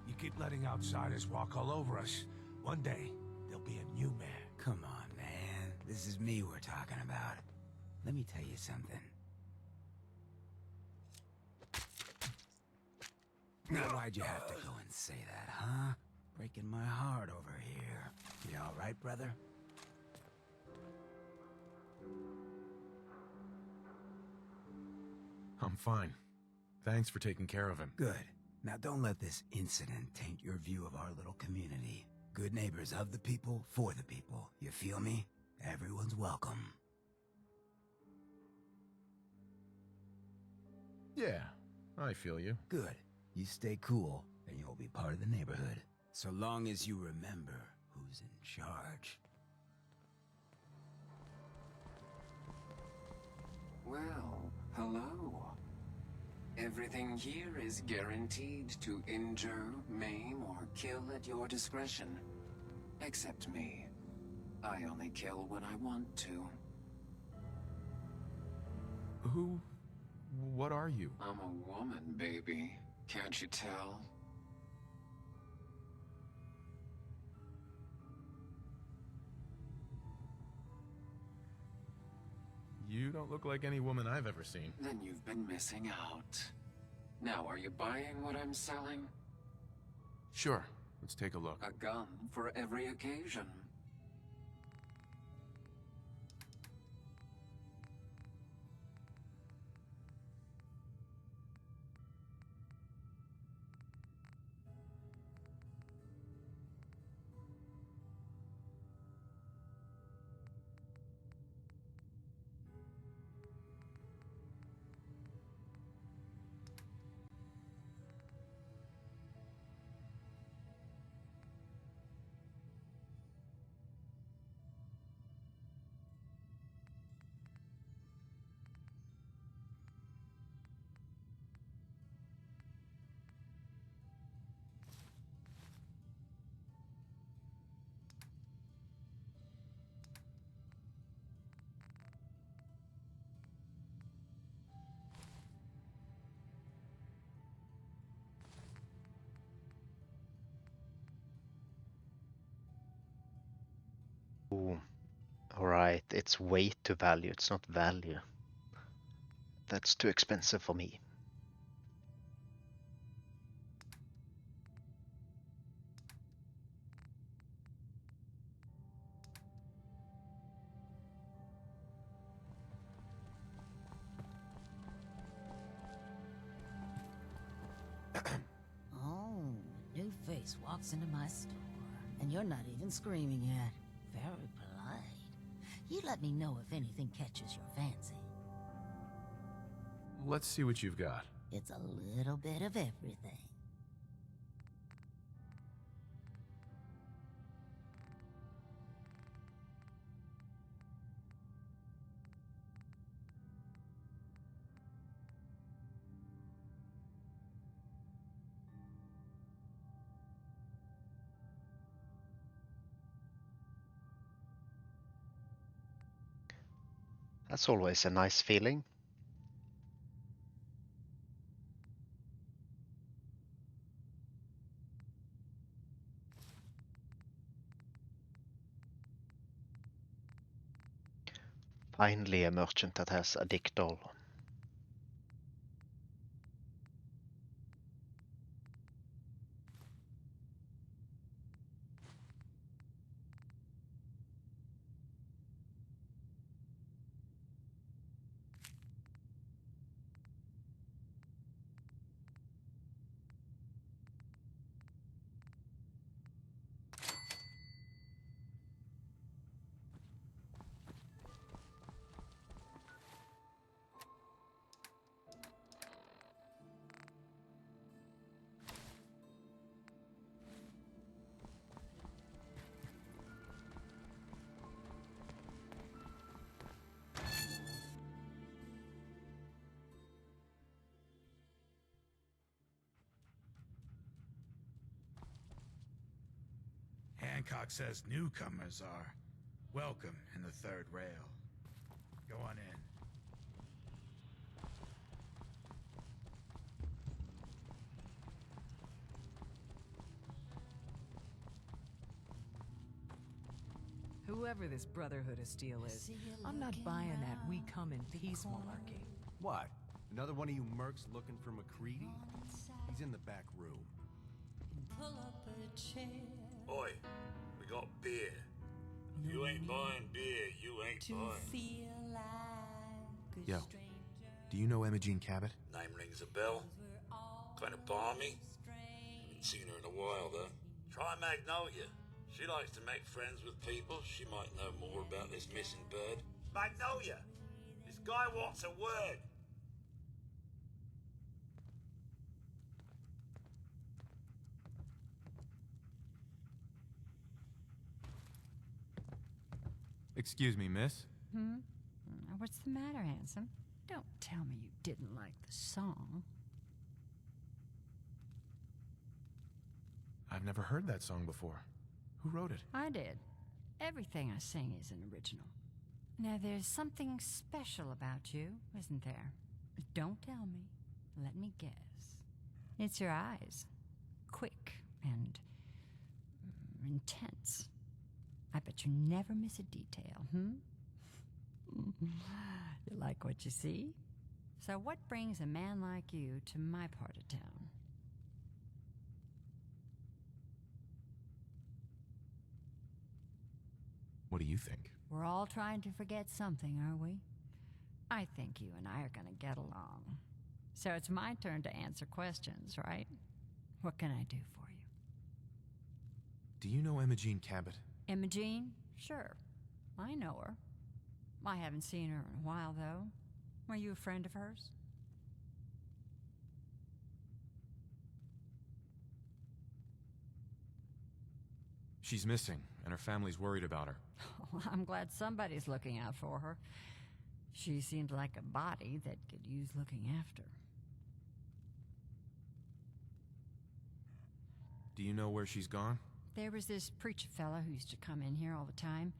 You keep letting outsiders walk all over us. One day, there'll be a new mayor. Come on, man. This is me we're talking about. Let me tell you something. Now, why'd you have to go and say that, huh? Breaking my heart over here. You all right, brother? I'm fine. Thanks for taking care of him. Good. Now don't let this incident taint your view of our little community. Good neighbors of the people, for the people. You feel me? Everyone's welcome. Yeah, I feel you. Good. You stay cool, and you'll be part of the neighborhood. So long as you remember who's in charge. Well, hello. Everything here is guaranteed to injure, maim, or kill at your discretion. Except me. I only kill when I want to. What are you? I'm a woman, baby. Can't you tell? You don't look like any woman I've ever seen. Then you've been missing out. Now, are you buying what I'm selling? Sure, let's take a look. A gun for every occasion. Ooh. Alright, it's weight to value, it's not value. That's too expensive for me. Oh, new face walks into my store. And you're not even screaming yet. Very polite. You let me know if anything catches your fancy. Let's see what you've got. It's a little bit of everything. That's always a nice feeling. Finally a merchant that has a dick doll. Hancock says newcomers are welcome in the third rail. Go on in. Whoever this Brotherhood of Steel is, I'm not buying that we come in peace malarkey. What? Another one of you mercs looking for McCready? He's in the back room. Oi, we got beer. If you ain't buying beer, you ain't buying. Yo, do you know Imogene Cabot? Name rings a bell. Kind of balmy. Haven't seen her in a while, though. Try Magnolia. She likes to make friends with people. She might know more about this missing bird. Magnolia! This guy wants a word. Excuse me, miss. What's the matter, handsome? Don't tell me you didn't like the song. I've never heard that song before. Who wrote it? I did. Everything I sing is an original. Now, there's something special about you, isn't there? Don't tell me. Let me guess. It's your eyes. Quick and intense. I bet you never miss a detail, You like what you see? So what brings a man like you to my part of town? What do you think? We're all trying to forget something, are we? I think you and I are gonna get along. So it's my turn to answer questions, right? What can I do for you? Do you know Imogene Cabot? Imogene? Sure. I know her. I haven't seen her in a while, though. Are you a friend of hers? She's missing, and her family's worried about her. Well, I'm glad somebody's looking out for her. She seems like a body that could use looking after. Do you know where she's gone? There was this preacher fella who used to come in here all the time.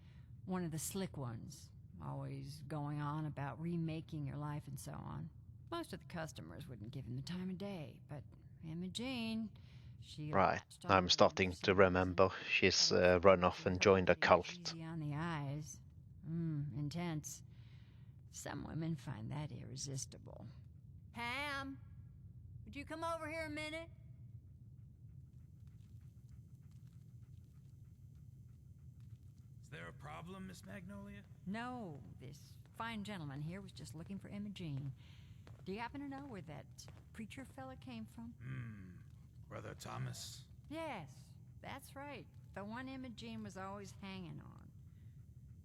One of the slick ones. Always going on about remaking your life and so on. Most of the customers wouldn't give him the time of day, but Imogene, she... Right, I'm starting to remember. She's run off and joined a cult. Easy on the eyes. Intense. Some women find that irresistible. Pam, would you come over here a minute? Is there a problem, Miss Magnolia? No, this fine gentleman here was just looking for Imogene. Do you happen to know where that preacher fella came from? Brother Thomas? Yes, That's right. The one Imogene was always hanging on.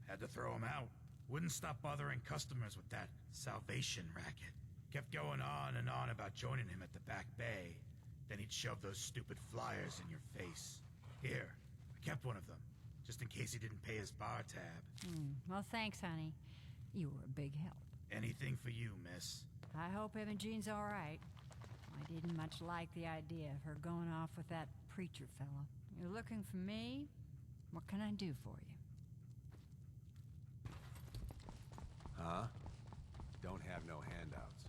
Had to throw him out. Wouldn't stop bothering customers with that salvation racket. Kept going on and on about joining him at the back bay. Then he'd shove those stupid flyers in your face. Here, I kept one of them, just in case he didn't pay his bar tab. Well, thanks, honey. You were a big help. Anything for you, miss. I hope Imogene's all right. I didn't much like the idea of her going off with that preacher fella. You're looking for me? What can I do for you? Huh? Don't have no handouts.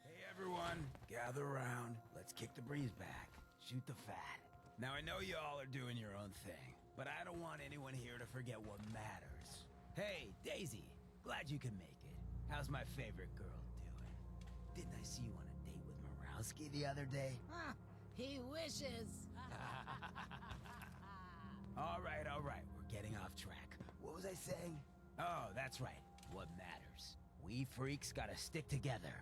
Hey everyone, gather around. Let's kick the breeze back. Shoot the fat. Now I know you all are doing your own thing, but I don't want anyone here to forget what matters. Hey, Daisy, glad you can make it. How's my favorite girl doing? Didn't I see you on a date with Morowski the other day? He wishes. All right, we're getting off track. What was I saying? Oh, that's right. What matters. We freaks gotta stick together.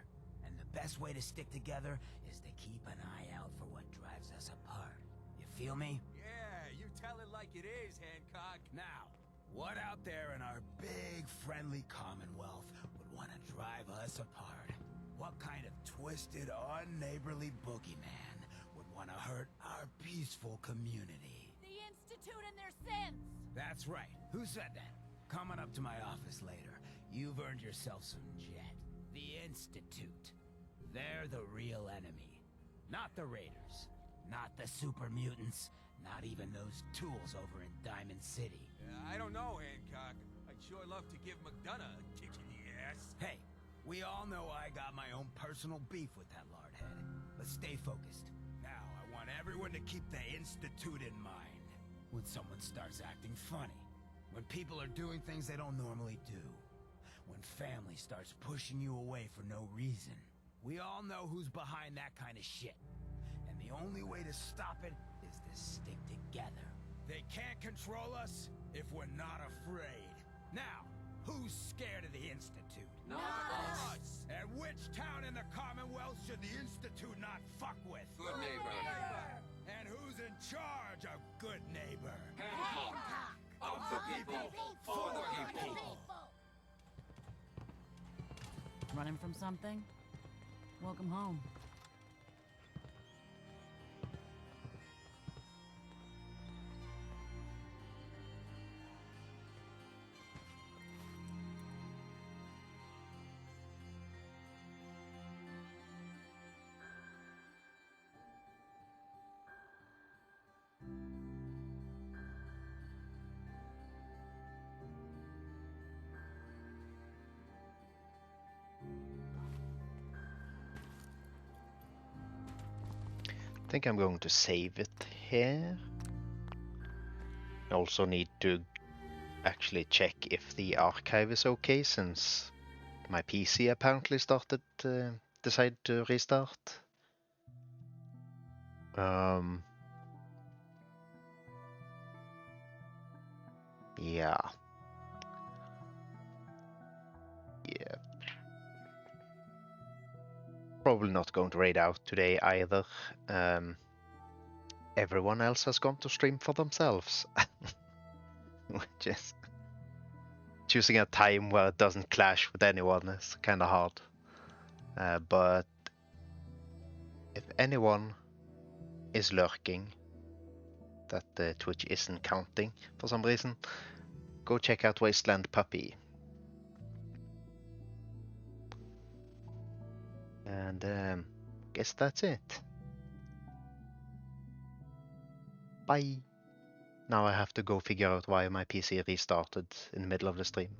And the best way to stick together is to keep an eye out for what drives us apart. You feel me? Yeah, you tell it like it is, Hancock. Now, what out there in our big, friendly Commonwealth would want to drive us apart? What kind of twisted, unneighborly boogeyman would want to hurt our peaceful community? The Institute and their sins. That's right. Who said that? Coming up to my office later, you've earned yourself some jet. The Institute. They're the real enemy. Not the Raiders. Not the super mutants. Not even those tools over in Diamond City. I don't know, Hancock. I'd sure love to give McDonough a kick in the ass. Hey, we all know I got my own personal beef with that lardhead. But stay focused. Now, I want everyone to keep the Institute in mind. When someone starts acting funny. When people are doing things they don't normally do. When family starts pushing you away for no reason. We all know who's behind that kind of shit. And the only way to stop it is to stick together. They can't control us if we're not afraid. Now, who's scared of the Institute? Not us! And which town in the Commonwealth should the Institute not fuck with? Good neighbor. And who's in charge of good neighbor? Hancock! Of the people, for the people. Running from something? Welcome home. I think I'm going to save it here. I also need to actually check if the archive is okay, since my PC apparently decided to restart. Yeah. Probably not going to raid out today either. Everyone else has gone to stream for themselves. Which is choosing a time where it doesn't clash with anyone is kind of hard. But if anyone is lurking that Twitch isn't counting for some reason, go check out Wasteland Puppy. And guess that's it. Bye. Now I have to go figure out why my PC restarted in the middle of the stream.